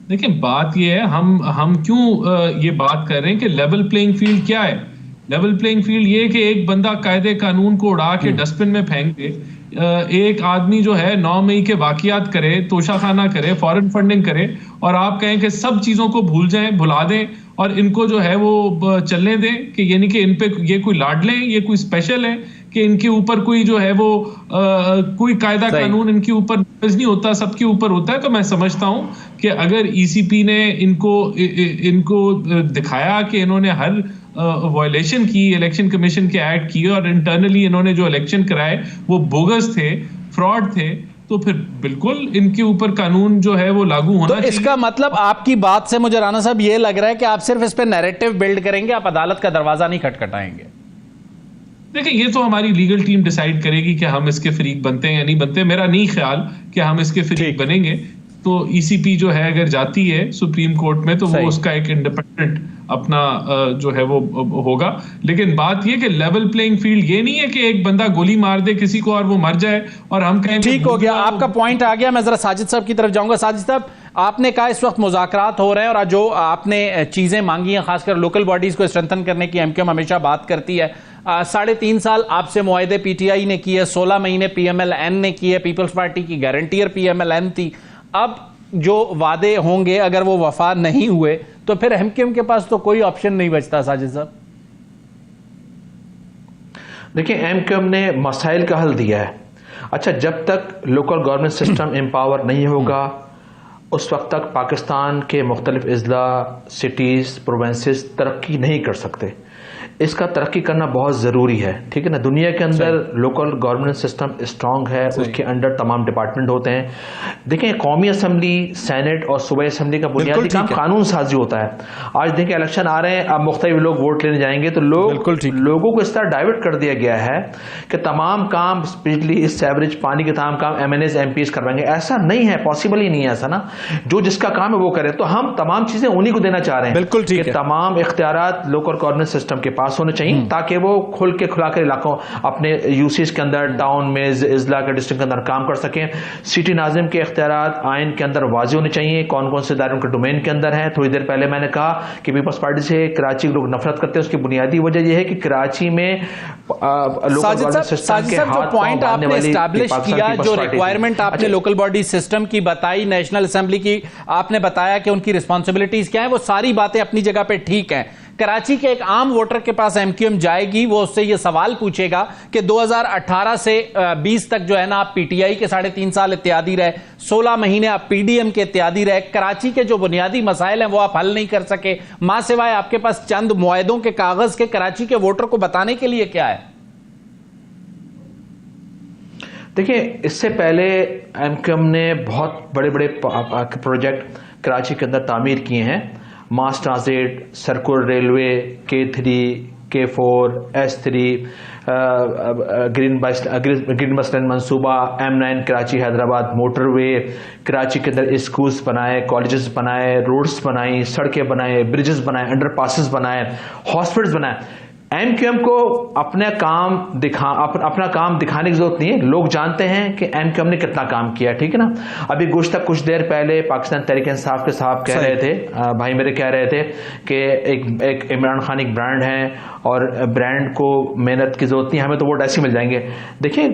देखिए, बात ये है, हम क्यों ये बात कर रहे हैं कि लेवल प्लेइंग फील्ड क्या है। लेवल प्लेइंग फील्ड ये कि एक बंदा कायदे कानून को उड़ा के डस्टबिन में फेंक दे, एक आदमी जो है 9 मई के वाकियात करे, तोशाखाना करे, फॉरेन फंडिंग करे, और आप कहें कि सब चीजों को भुला दें और इनको जो है वो चलने दें, कि यानी कि इन पे ये कोई लाडले हैं, ये कोई स्पेशल है, कि इनके ऊपर कोई जो है वो कोई कायदा कानून इनके ऊपर नहीं होता, सबके ऊपर होता है। तो मैं समझता हूं कि अगर ECP ने इनको दिखाया कि इन्होंने हर वायलेशन की, इलेक्शन कमीशन के एक्ट किए, और इंटरनली इन्होंने जो इलेक्शन कराए वो बोगस थे, फ्रॉड थे, तो फिर बिल्कुल इनके ऊपर कानून जो है वो लागू होना चाहिए। इसका मतलब आपकी बात से मुझे राना साहब ये लग रहा है कि आप सिर्फ इस पे नैरेटिव बिल्ड करेंगे, आप अदालत का दरवाजा नहीं खटखटाएंगे। देखिए, ये तो हमारी लीगल टीम डिसाइड करेगी कि हम इसके फरीक बनते हैं या नहीं बनते। मेरा नहीं ख्याल कि हम इसके फरीक बनेंगे। तो ECP जो है अगर जाती है सुप्रीम कोर्ट में, तो वो उसका एक इंडिपेंडेंट अपना जो है वो होगा। लेकिन बात ये कि लेवल प्लेइंग फील्ड ये नहीं है कि एक बंदा गोली मार दे किसी को और वो मर जाए और हम कहें ठीक हो गया, आपका पॉइंट आ गया। मैं जरा साजिद साहब की तरफ जाऊंगा। साजिद साहब, आपने कहा इस वक्त मुज़ाकरात हो रहे हैं, और जो आपने चीजें मांगी हैं, खासकर लोकल बॉडीज को स्ट्रेंथन करने की MQM हमेशा बात करती है। 3.5 साल आपसे मुआहदे PTI ने किए, 16 महीने PMLN ने किए, पीपल्स पार्टी की गारंटियर PMLN थी। अब जो वादे होंगे अगर वो वफा नहीं हुए, तो फिर MQM के पास तो कोई ऑप्शन नहीं बचता। साजिद साहब देखिए, MQM ने मसाइल का हल दिया है। अच्छा, जब तक लोकल गवर्नमेंट सिस्टम एम्पावर नहीं होगा, उस वक्त तक पाकिस्तान के मुख्तलिफ अजला, सिटीज़, प्रोविंसेस तरक्की नहीं कर सकते। इसका तरक्की करना बहुत ज़रूरी है, ठीक है ना। दुनिया के अंदर लोकल गवर्नमेंट सिस्टम स्ट्रांग है, उसके अंडर तमाम डिपार्टमेंट होते हैं। देखें, कौमी असम्बली, सेनेट और सूबाई असम्बली का बुनियादी काम कानून साजी होता है। आज देखें, इलेक्शन आ रहे हैं, अब मुख्तलिफ लोग वोट लेने जाएंगे, तो लोगों को इस तरह डाइवर्ट कर दिया गया है कि तमाम काम, बिजली, सेवरेज, पानी के तमाम काम MNAs MPs करवाएंगे। ऐसा नहीं है, पॉसिबल ही नहीं है ऐसा ना। जो जिसका काम है वो करे, तो हम तमाम चीजें उन्हीं को देना चाह रहे हैं। बिल्कुल ठीक है। तमाम इख्तियारात लोकल गवर्नमेंट सिस्टम के पास होने चाहिए, ताकि वो खुल के खुलाकर इलाकों, अपने यूसीज के अंदर, टाउन में, इजला के डिस्ट्रिक्ट के अंदर काम कर सकें। सिटी नाजिम के इख्तियारात आइन के अंदर वाज़ेह होने चाहिए, कौन कौन से इदारे उनके डोमेन के अंदर हैं। थोड़ी देर पहले मैंने कहा कि पीपल्स पार्टी से कराची के लोग नफरत करते हैं। उसकी बुनियादी वजह यह है कि कराची में लोकल गवर्नमेंट सिस्टम के हाथ पॉइंट आपने एस्टैब्लिश किया, जो रिक्वायरमेंट आपने लोकल बॉडी सिस्टम की बताई, नेशनल असेंबली की आपने बताया कि उनकी रिस्पॉन्सिबिलिटीज क्या है, वो सारी बातें अपनी जगह पे ठीक है। कराची के एक आम वोटर के पास MQM जाएगी, वो उससे ये सवाल पूछेगा कि 2018 से 20 तक जो है ना, आप PTI के 3.5 साल इत्यादी रहे, 16 महीने आप PDM के इत्यादी रहे, कराची के जो बुनियादी मसाइल हैं वो आप हल नहीं कर सके, मां सिवाय आपके पास चंद मुआहदों के कागज के कराची के वोटर को बताने के लिए क्या है? देखिए, इससे पहले MQM ने बहुत बड़े बड़े प्रोजेक्ट कराची के अंदर तामीर किए हैं। मास transit, circular railway, K3, K4, S3, green बस लाइन मंसूबा, M9 कराची हैदराबाद मोटरवे, कराची के अंदर स्कूल्स बनाए, कॉलेजेस बनाए, रोड्स बनाई, सड़कें बनाए, ब्रिजेस बनाए, अंडरपासेस बनाए, हॉस्पिटल्स बनाए। MQM को अपना काम दिखाने की जरूरत नहीं है, लोग जानते हैं कि MQM ने कितना काम किया, ठीक है ना। अभी कुछ देर पहले पाकिस्तान तहरीक इंसाफ के साहब कह रहे थे, भाई मेरे कह रहे थे कि एक इमरान खान एक ब्रांड है और ब्रांड को मेहनत की जरूरत नहीं, हमें तो वोट ऐसे मिल जाएंगे। देखिए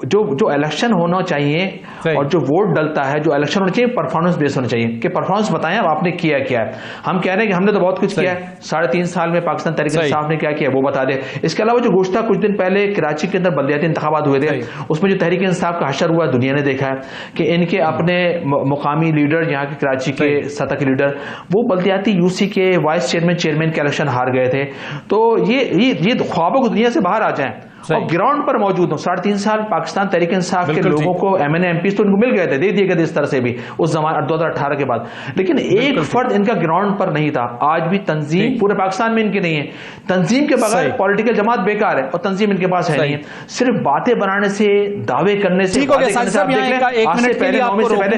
जो इलेक्शन होना चाहिए और जो वोट डलता है, जो इलेक्शन होना चाहिए परफॉर्मेंस बेस्ड होना चाहिए कि परफॉर्मेंस बताएं आपने किया क्या है। हम कह रहे हैं कि हमने तो बहुत कुछ किया है, 3.5 साल में पाकिस्तान तहरीक इंसाफ ने क्या किया वो बता दे। इसके अलावा जो गुज़श्ता कुछ दिन पहले कराची के अंदर बल्दियाती इंतखाबात हुए थे, उसमें जो तहरीक इंसाफ का हशर हुआ दुनिया ने देखा है कि इनके अपने मुकामी लीडर, यहाँ के कराची के सतह के लीडर, वो बल्दियाती UC के वाइस चेयरमैन के इलेक्शन हार गए थे। तो ये ख्वाबों को दुनिया से बाहर आ जाए और ग्राउंड पर मौजूद हो। 3.5 साल पाकिस्तान तहरीक इंसाफ के लोगों को MNA MPs तो उनको मिल गए थे, दे दिए गए इस तरह से भी उस जमाने 2018 के बाद, लेकिन एक फर्द इनका ग्राउंड पर नहीं था। आज भी तंजीम पूरे पाकिस्तान में इनकी नहीं है। तंजीम के बगैर पॉलिटिकल जमात बेकार है और तंजीम इनके पास है नहीं है। सिर्फ बातें बनाने से, दावे करने से,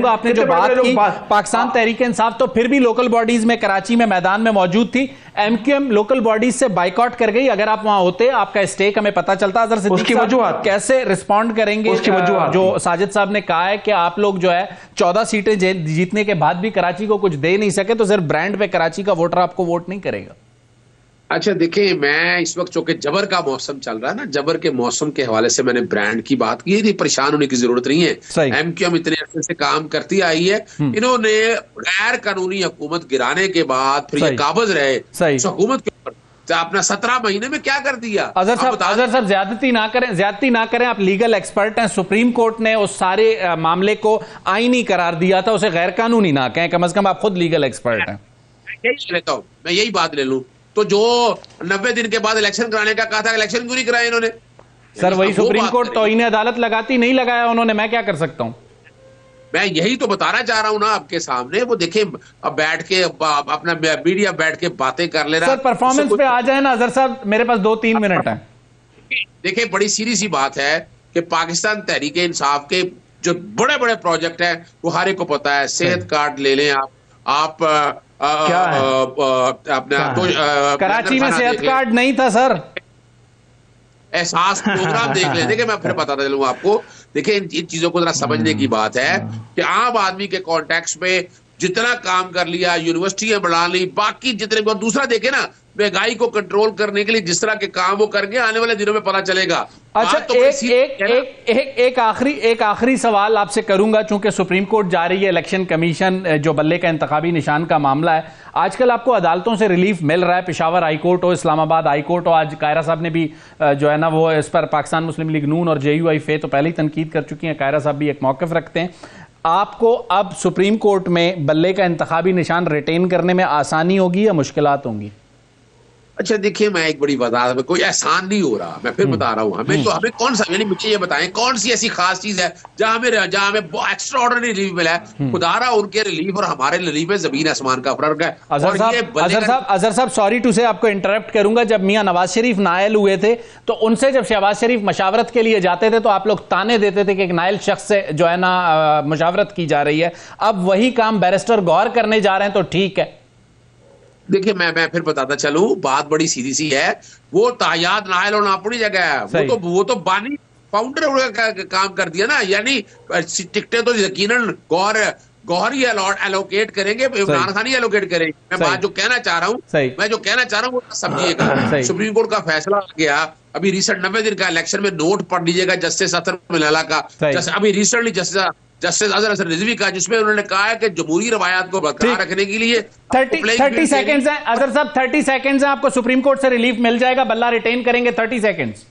आपने जो बात की पाकिस्तान तहरीक इंसाफ तो फिर भी लोकल बॉडीज में कराची में मैदान में मौजूद थी। MQM लोकल बॉडीज से बाइकआउट कर गई। अगर आप वहां होते, आपका स्टेक हमें पता चलता। उसकी वजूहत कैसे रिस्पॉन्ड करेंगे? जो साजिद साहब ने कहा है कि आप लोग जो है 14 सीटें जीतने के बाद भी कराची को कुछ दे नहीं सके, तो सिर्फ ब्रांड पे कराची का वोटर आपको वोट नहीं करेगा। अच्छा देखिए, मैं इस वक्त चूंकि जबर का मौसम चल रहा है ना, जबर के मौसम के हवाले से मैंने ब्रांड की बात की थी। परेशान होने की जरूरत नहीं है। MQM इतने अर्से से काम करती आई है। इन्होंने गैर कानूनी हुकूमत गिराने के बाद फिर ये काबिज रहे हुकूमत के ऊपर, अपना 17 महीने में क्या कर दिया। अजहर साहब ज्यादती ना करें। आप लीगल एक्सपर्ट हैं। सुप्रीम कोर्ट ने उस सारे मामले को आईनी करार दिया था, उसे गैर कानूनी ना कहें। कम से कम आप खुद लीगल एक्सपर्ट हैं। मैं यही बात ले लूं तो जो 90 दिन के बाद इलेक्शन कराने का कहा था, इलेक्शन क्यों नहीं कराए इन्होंने? सर वही सुप्रीम कोर्ट तौहीन अदालत लगाती, नहीं लगाया उन्होंने, मैं क्या कर सकता हूं? मैं यही तो बताना चाह रहा हूं ना आपके सामने। वो देखें, अब बैठ के अपना मीडिया बैठ के बातें कर ले रहा है। सर परफॉर्मेंस पे आ जाए ना अजहर साहब, मेरे पास 2-3 मिनट है। देखिए, बड़ी सीधी सी बात है कि पाकिस्तान तहरीक इंसाफ के जो बड़े बड़े प्रोजेक्ट है वो हर एक को पता है। सेहत कार्ड ले लें आप अपना कराची में सेहत कार्ड नहीं था सर। एहसास प्रोग्राम देख लें। देखिए, मैं फिर बताता चलूंगा आपको। देखिए, इन चीजों को जरा समझने की बात है कि आम आदमी के कॉन्टेक्स्ट में जितना काम कर लिया, यूनिवर्सिटियां बढ़ा ली, बाकी जितने को दूसरा देखे ना, महंगाई को कंट्रोल करने के लिए जिस तरह के काम वो करके आने वाले दिनों में पता चलेगा। अच्छा, तो एक आखिरी सवाल आपसे करूंगा, चूंकि सुप्रीम कोर्ट जा रही है, इलेक्शन कमीशन जो बल्ले का इंतखाबी निशान का मामला है, आजकल आपको अदालतों से रिलीफ मिल रहा है। पेशावर हाई कोर्ट हो, इस्लामाबाद हाई कोर्ट हो, आज कायरा साहब ने भी जो है ना वो इस पर पाकिस्तान मुस्लिम लीग नून और JUI तो पहले ही तनकीद कर चुकी हैं। कायरा साहब भी एक मौक़िफ़ रखते हैं। आपको अब सुप्रीम कोर्ट में बल्ले का इंतखाबी निशान रिटेन करने में आसानी होगी या मुश्किलात होंगी? अच्छा देखिए, मैं एक बड़ी वजाहत में, कोई एहसान नहीं हो रहा। मैं फिर बता रहा हूँ, हमें कौन सा, यानी मुझे ये बताएं कौन सी ऐसी खास चीज है जहां हमें एक्स्ट्रा ऑर्डिनरी रिलीफ मिला है। खुदारा उनके रिलीफ और हमारे रिलीफ में जमीन आसमान का फर्क है। अजहर साहब सॉरी टू से आपको इंटरप्ट करूंगा। जब मियां नवाज शरीफ नायल हुए थे तो उनसे जब शहबाज शरीफ मशावरत के लिए जाते थे तो आप लोग ताने देते थे कि एक नायल शख्स से जो है ना मशावरत की जा रही है। अब वही काम बैरिस्टर गौर करने जा रहे हैं, तो ठीक है। देखिए, मैं फिर बताता चलूं, बात बड़ी सीधी सी है। वो तायाद नायल होना अपनी जगह है, वो तो बानी फाउंडर का काम कर दिया ना। यानी टिकटें तो यकीनन गौर ही एलोकेट करेंगे, इमरान खान ही एलोकेट करेंगे। मैं बात जो कहना चाह रहा हूं वो समझिएगा। सुप्रीम कोर्ट का फैसला आ गया अभी रिसेंट 90 दिन का इलेक्शन में। नोट पढ़ लीजिएगा जस्टिस अतर मिलाला का, अभी रिसेंटली जस्टिस अजहर रिजवी का, जिसमें उन्होंने कहा है कि जमहूरी रवायात को बरकरार रखने के लिए 30 सेकंड्स हैं। अजहर साहब 30 सेकंड्स हैं, आपको सुप्रीम कोर्ट से रिलीफ मिल जाएगा, बल्ला रिटेन करेंगे। 30 सेकंड्स।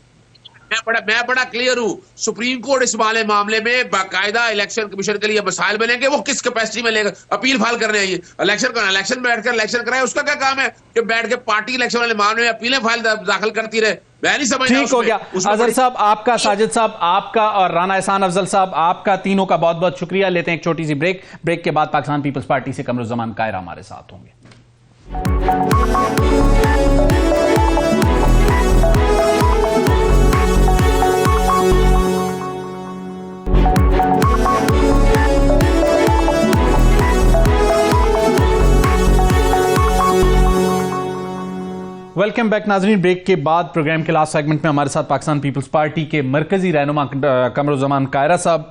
मैं बड़ा क्लियर हूं। सुप्रीम कोर्ट इस वाले मामले में बाकायदा इलेक्शन कमीशन के लिए मसाइल बनेंगे। वो किस कैपेसिटी में लेगा, अपील फाइल करने आइए। इलेक्शन बैठकर इलेक्शन कराए, उसका क्या काम है कि बैठ के पार्टी इलेक्शन वाले मामले में अपीलें फाइल दाखिल करती रहे। मैं नहीं समझता। ठीक हो गया। अजहर साहब आपका, साजिद साहब आपका और राना एहसान अफजल साहब आपका, तीनों का बहुत बहुत शुक्रिया। लेते हैं एक छोटी सी ब्रेक के बाद पाकिस्तान पीपल्स पार्टी से कमरुज़्ज़मान कायरा हमारे साथ होंगे। वेलकम बैक नाजरीन। ब्रेक के बाद प्रोग्राम के लास्ट सेगमेंट में हमारे साथ पाकिस्तान पीपल्स पार्टी के मरकजी रहनुमा कमरुज़्ज़मान कायरा साहब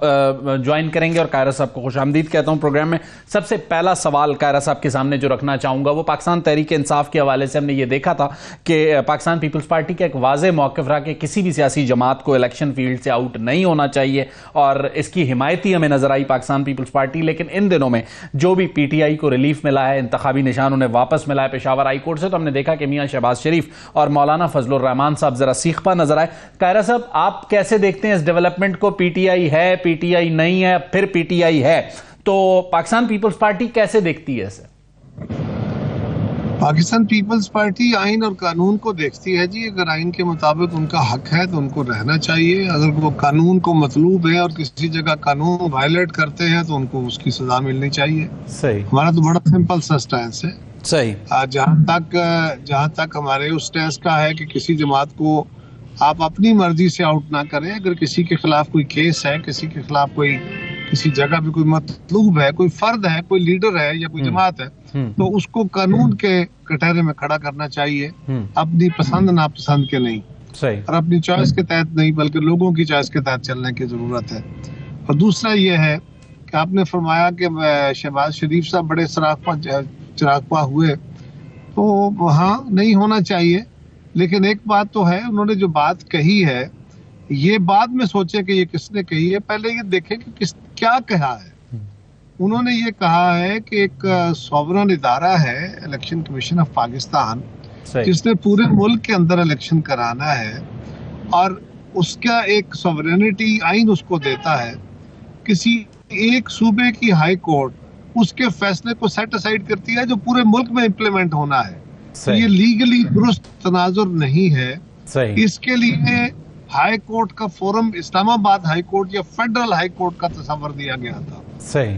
ज्वाइन करेंगे और कायरा साहब को खुशामदीद कहता हूं प्रोग्राम में। सबसे पहला सवाल कायरा साहब के सामने जो रखना चाहूंगा वो पाकिस्तान तहरीक इंसाफ के हवाले से हमने ये देखा था कि पाकिस्तान पीपल्स पार्टी का एक वाज़ेह मौक़िफ़ रहा कि किसी भी सियासी जमात को इलेक्शन फील्ड से आउट नहीं होना चाहिए और इसकी हिमायती हमें नजर आई पाकिस्तान पीपल्स पार्टी। लेकिन इन दिनों में जो भी PTI को रिलीफ मिला है, इंतखाबी निशान उन्हें वापस मिला है पेशावर हाई कोर्ट से, तो हमने देखा कि मियां शहबाज शरीफ और मौलाना फजलुर रहमान साहब जरा सीखपा नजर आए। कायरा साहब आप कैसे देखते हैं इस डेवलपमेंट को? PTI है, PTI नहीं है, फिर PTI है, तो पाकिस्तान पीपल्स पार्टी कैसे देखती है इसे? पाकिस्तान पीपल्स पार्टी आइन और कानून को देखती है जी। अगर आइन के मुताबिक उनका हक है तो उनको रहना चाहिए। अगर वो कानून को मतलूब है और किसी जगह कानून वायलेट करते हैं तो उनको उसकी सजा मिलनी चाहिए। सही, हमारा तो बड़ा सिंपल सा स्टैंस है। सही। जहाँ तक हमारे उस स्टैंस का है कि किसी जमात को आप अपनी मर्जी से आउट ना करें। अगर किसी के खिलाफ कोई केस है, किसी के खिलाफ कोई किसी जगह पे कोई मतलूब है, कोई फर्द है, कोई लीडर है या कोई जमात है, तो उसको कानून के कटहरे में खड़ा करना चाहिए, अपनी पसंद नापसंद के नहीं। सही। और अपनी चॉइस के तहत नहीं बल्कि लोगों की चॉइस के तहत चलने की जरूरत है। और दूसरा ये है कि आपने फरमाया कि शहबाज शरीफ साहब बड़े चिरागपा हुए, तो हाँ नहीं होना चाहिए। लेकिन एक बात तो है, उन्होंने जो बात कही है ये बाद में सोचे कि ये किसने कही है, पहले ये देखें कि क्या कहा है। उन्होंने ये कहा है कि एक सॉवरन इदारा है इलेक्शन कमीशन ऑफ पाकिस्तान, जिसने पूरे मुल्क के अंदर इलेक्शन कराना है और उसका एक सॉवरेनिटी आइन उसको देता है। किसी एक सूबे की हाई कोर्ट उसके फैसले को सेट असाइड करती है जो पूरे मुल्क में इम्प्लीमेंट होना है। तो ये लीगली दुरुस्त तनाजुर नहीं है। इसके लिए हाई कोर्ट का फोरम इस्लामाबाद हाई कोर्ट या फेडरल हाई कोर्ट का तस्वर दिया गया था,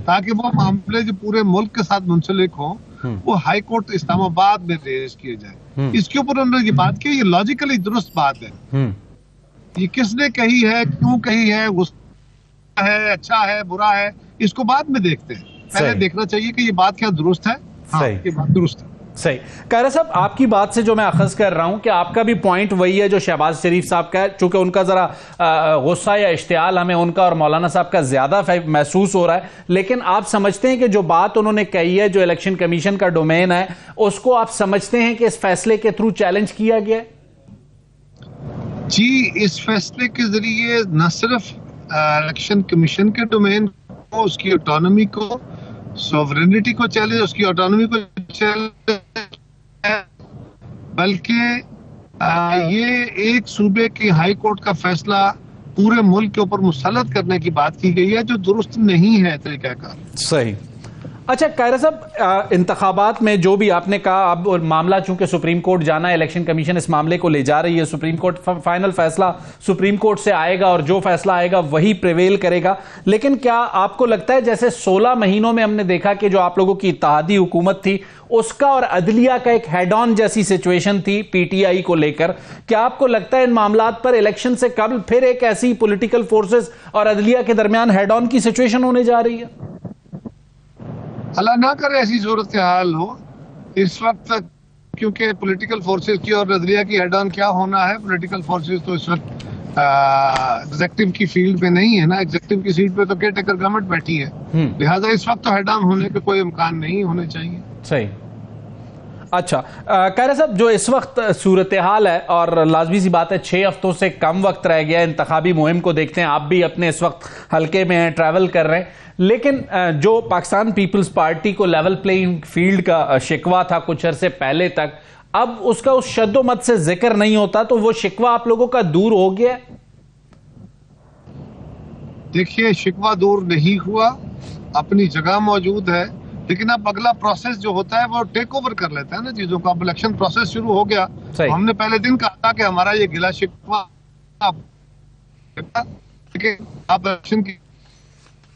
ताकि वो मामले जो पूरे मुल्क के साथ मुंसलिक हो वो हाई कोर्ट इस्लामाबाद में रेज किए जाए। इसके ऊपर उन्होंने ये बात की, ये लॉजिकली दुरुस्त बात है। ये किसने कही है, क्यों कही है, गुस्सा है, अच्छा है, बुरा है, इसको बाद में देखते हैं। पहले देखना चाहिए कि ये बात क्या दुरुस्त है। हाँ, ये बात दुरुस्त है। सही। कायरा साहब आपकी बात से जो मैं अखज़ कर रहा हूं कि आपका भी पॉइंट वही है जो शहबाज शरीफ साहब का है, चूंकि उनका जरा गुस्सा या इश्तियाल हमें उनका और मौलाना साहब का ज्यादा महसूस हो रहा है। लेकिन आप समझते हैं कि जो बात उन्होंने कही है, जो इलेक्शन कमीशन का डोमेन है, उसको आप समझते हैं कि इस फैसले के थ्रू चैलेंज किया गया? जी, इस फैसले के जरिए न सिर्फ इलेक्शन कमीशन के डोमेन को, उसकी ऑटोनॉमी को, सॉवरेनिटी को चैलेंज, उसकी ऑटोनॉमी को चैलेंज, बल्कि ये एक सूबे की हाई कोर्ट का फैसला पूरे मुल्क के ऊपर मुसल्लत करने की बात की गई है जो दुरुस्त नहीं है तरीकाकार। सही। अच्छा कायरा साहब, इंतखाबात में जो भी आपने कहा, अब मामला चूंकि सुप्रीम कोर्ट जाना है, इलेक्शन कमीशन इस मामले को ले जा रही है, सुप्रीम कोर्ट फाइनल फैसला सुप्रीम कोर्ट से आएगा और जो फैसला आएगा वही प्रिवेल करेगा। लेकिन क्या आपको लगता है जैसे 16 महीनों में हमने देखा कि जो आप लोगों की इत्तेहादी हुकूमत थी उसका और अदलिया का एक हेड ऑन जैसी सिचुएशन थी PTI को लेकर, क्या आपको लगता है इन मामलात पर इलेक्शन से कबल फिर एक ऐसी पॉलिटिकल फोर्सेस और अदलिया के दरमियान हेड ऑन की सिचुएशन होने जा रही है? अल्लाह ना करे ऐसी सूरत हाल हो इस वक्त, क्योंकि पॉलिटिकल फोर्सेस की और अदलिया की हेड ऑन क्या होना है। पॉलिटिकल फोर्सेस तो इस वक्त एग्जेक्टिव की फील्ड पे नहीं है ना, एग्जेक्टिव की सीट पे तो केयर टेकर गवर्नमेंट बैठी है, लिहाजा इस वक्त तो हेड ऑन होने के कोई इम्कान नहीं होने चाहिए। सही। अच्छा कायरा साहब, जो इस वक्त सूरत हाल है और लाजमी सी बात है 6 हफ्तों से कम वक्त रह गया इंतखाबी मुहिम को देखते हैं, आप भी अपने इस वक्त हल्के में हैं, ट्रैवल कर रहे हैं, लेकिन जो पाकिस्तान पीपल्स पार्टी को लेवल प्लेइंग फील्ड का शिकवा था कुछ अरसे पहले तक, अब उसका उस शद्दोमत से जिक्र नहीं होता, तो वो शिकवा आप लोगों का दूर हो गया? देखिए, शिकवा दूर नहीं हुआ, अपनी जगह मौजूद है। लेकिन अब अगला प्रोसेस जो होता है वो टेक ओवर कर लेता है ना चीजों का। अब इलेक्शन प्रोसेस शुरू हो गया, हमने पहले दिन कहा था कि हमारा ये गिला शिकवा, लेकिन अब इलेक्शन की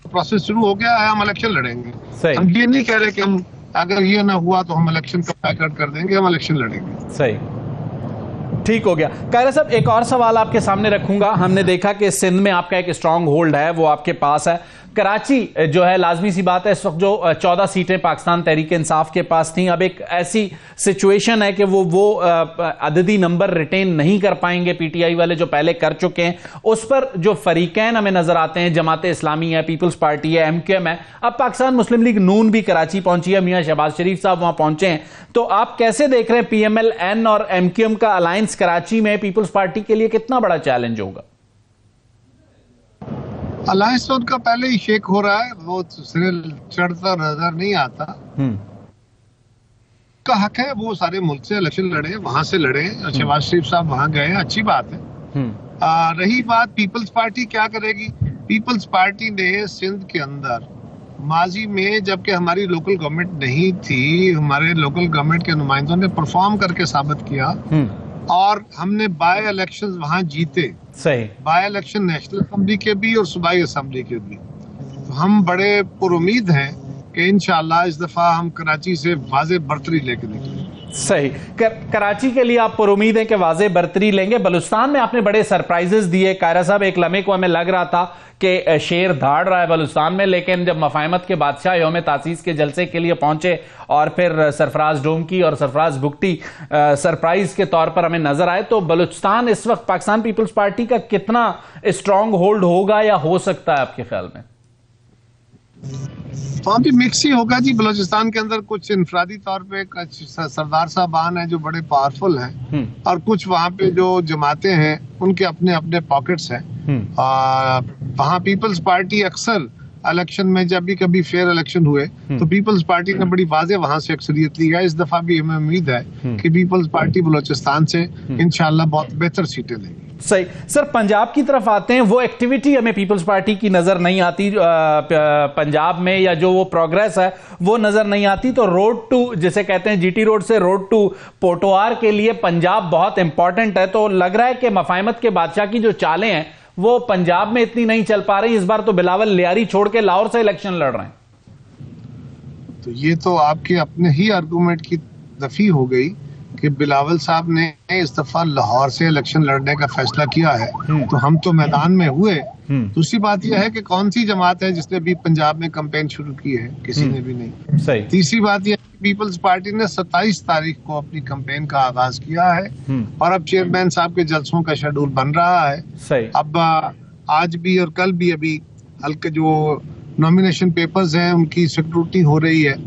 प्रोसेस शुरू हो गया है, हम इलेक्शन लड़ेंगे। हम ये नहीं कह रहे कि हम अगर ये ना हुआ तो हम इलेक्शन का बैकआउट कर देंगे, हम इलेक्शन लड़ेंगे। सही, ठीक हो गया। कायरा साहब, एक और सवाल आपके सामने रखूंगा। हमने देखा कि सिंध में आपका एक स्ट्रांग होल्ड है, वो आपके पास है। कराची जो है, लाजमी सी बात है, इस वक्त जो 14 सीटें पाकिस्तान तहरीक इंसाफ के पास थी, अब एक ऐसी सिचुएशन है कि वो अददी नंबर रिटेन नहीं कर पाएंगे पीटीआई वाले जो पहले कर चुके हैं। उस पर जो फरीकैन हमें नजर आते हैं, जमात इस्लामी है, पीपल्स पार्टी है, एमक्यूएम है, अब पाकिस्तान मुस्लिम लीग नून भी कराची पहुंची है, मियां शहबाज शरीफ साहब वहां पहुंचे हैं। तो आप कैसे देख रहे हैं पीएमएल-एन और एमक्यूएम का अलायंस कराची में पीपल्स पार्टी के लिए कितना बड़ा चैलेंज होगा? अलायंस तो उनका पहले ही शेक हो रहा है, वो सिरे चढ़ता नजर नहीं आता। का हक है, वो सारे मुल्क से इलेक्शन लड़े, वहां से लड़े। शहबाज शरीफ साहब वहां गए, अच्छी बात है। रही बात पीपल्स पार्टी क्या करेगी, पीपल्स पार्टी ने सिंध के अंदर माजी में, जबकि हमारी लोकल गवर्नमेंट नहीं थी, हमारे लोकल गवर्नमेंट के नुमाइंदों ने परफॉर्म करके साबित किया और हमने बाय इलेक्शंस वहां जीते। सही, बाय इलेक्शन नेशनल असेंबली के भी और सूबाई असेंबली के भी। तो हम बड़े पुरुमीद हैं कि इंशाअल्लाह इस दफा हम कराची से वाज़े बर्तरी लेके निकलेंगे। सही, कराची के लिए आप पुरुमीद हैं कि वाज़े बर्तरी लेंगे। बलूचिस्तान में आपने बड़े सरप्राइजेस दिए कायरा साहब। एक लम्हे को हमें लग रहा था कि शेर धाड़ रहा है बलूचिस्तान में, लेकिन जब मफाहमत के बादशाह यौम तासीस के जलसे के लिए पहुंचे और फिर सरफराज डोमकी और सरफराज भुगटी सरप्राइज के तौर पर हमें नजर आए, तो बलूचिस्तान इस वक्त पाकिस्तान पीपल्स पार्टी का कितना स्ट्रांग होल्ड होगा या हो सकता है आपके ख्याल में? वहाँ भी मिक्स ही होगा जी। बलूचिस्तान के अंदर कुछ इनफरादी तौर पे सरदार साहबान हैं जो बड़े पावरफुल हैं, और कुछ वहाँ पे जो जमातें हैं उनके अपने अपने पॉकेट्स हैं। वहाँ पीपल्स पार्टी अक्सर इलेक्शन में, जब भी कभी फेयर इलेक्शन हुए तो पीपल्स पार्टी ने बड़ी वाज़े वहां से अक्सरियत ली है। इस दफा भी हमें उम्मीद है कि पीपल्स पार्टी बलूचिस्तान से इंशाल्लाह बहुत बेहतर सीटें लेगी। सही। सर, पंजाब की तरफ आते हैं, वो एक्टिविटी हमें पीपल्स पार्टी की नजर नहीं आती पंजाब में, या जो वो प्रोग्रेस है वो नजर नहीं आती। तो रोड टू, जिसे कहते हैं जीटी रोड से रोड टू पोटोआर के लिए पंजाब बहुत इंपॉर्टेंट है। तो लग रहा है कि मफाहमत के बादशाह की जो चालें हैं वो पंजाब में इतनी नहीं चल पा रही। इस बार तो बिलावल लियारी छोड़ के लाहौर से इलेक्शन लड़ रहे हैं। तो ये तो आपके अपने ही आर्गूमेंट की दफी हो गई कि बिलावल साहब ने इस दफा लाहौर से इलेक्शन लड़ने का फैसला किया है, तो हम तो मैदान में हुए। दूसरी बात यह है कि कौन सी जमात है जिसने भी पंजाब में कैंपेन शुरू की है, किसी ने भी नहीं। सही। तीसरी बात यह, पीपल्स पार्टी ने 27 तारीख को अपनी कैंपेन का आगाज किया है और अब चेयरमैन साहब के जलसों का शेड्यूल बन रहा है। सही। अब आज भी और कल भी अभी हल्के जो नॉमिनेशन पेपर्स हैं उनकी स्क्रूटनी हो रही है,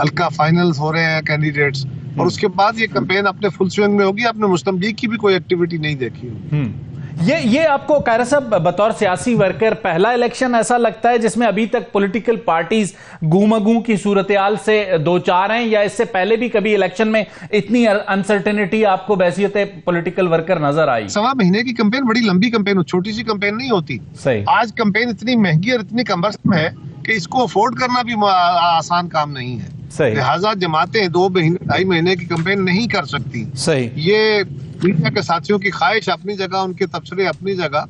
हल्का फाइनल्स हो रहे हैं कैंडिडेट्स, और उसके बाद ये कैंपेन अपने फुल स्विंग में होगी। आपने मुस्लिम लीग की भी कोई एक्टिविटी नहीं देखी होगी। ये आपको कायरा साहब बतौर सियासी वर्कर पहला इलेक्शन ऐसा लगता है जिसमें अभी तक पॉलिटिकल पार्टीज गूमगू की सूरत-ए-हाल से दो चार हैं, या इससे पहले भी कभी इलेक्शन में इतनी अनसर्टेनिटी आपको बैसियत पॉलिटिकल वर्कर नजर आई? 1.25 महीने की कैंपेन बड़ी लंबी कैंपेन, छोटी सी कैंपेन नहीं होती। सही। आज कैंपेन इतनी महंगी और इतनी कमरसम है कि इसको अफोर्ड करना भी आसान काम नहीं है। सही। लिहाजा जमातें 2-2.5 महीने की कैंपेन नहीं कर सकती। सही। ये मीडिया के साथियों की ख्वाहिश अपनी जगह, उनके तबसरे अपनी जगह,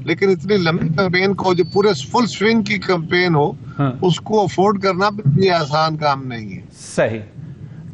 लेकिन इतनी लंबी कैंपेन को, जो पूरे फुल स्विंग की कैंपेन हो, उसको अफोर्ड करना भी आसान काम नहीं है। सही।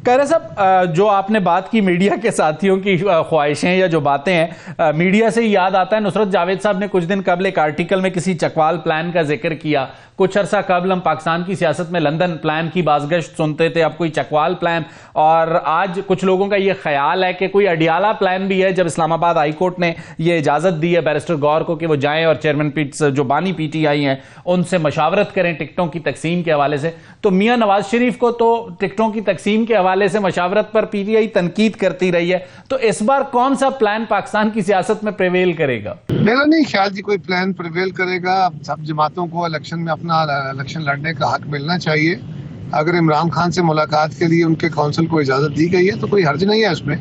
कायरा साहब, जो आपने बात की मीडिया के साथियों की ख्वाहिशें या जो बातें हैं, मीडिया से याद आता है नुसरत जावेद साहब ने कुछ दिन कबल एक आर्टिकल में किसी चकवाल प्लान का जिक्र किया। कुछ अरसा कबल हम पाकिस्तान की सियासत में लंदन प्लान की बाज़गश्त सुनते थे, अब कोई चकवाल प्लान, और आज कुछ लोगों का ये ख्याल है कि कोई अडियाला प्लान भी है। जब इस्लामाबाद हाई कोर्ट ने ये इजाज़त दी है बैरिस्टर गौर को कि वो जाएं और चेयरमैन जो बानी पीटीआई हैं उनसे मशावरत करें टिकटों की तकसीम के हवाले से, तो मियां नवाज शरीफ को तो टिकटों की तकसीम के हवाले से मशावरत पर पीटीआई तनकीद करती रही है। तो इस बार कौन सा प्लान पाकिस्तान की सियासत में प्रिवेल करेगा? मेरा नहीं ख्याल जी कोई प्लान प्रिवेल करेगा। सब जमातों को इलेक्शन में अपना इलेक्शन लड़ने का हक मिलना चाहिए। अगर इमरान खान से मुलाकात के लिए उनके काउंसिल को इजाजत दी गई है तो कोई हर्ज नहीं है इसमें।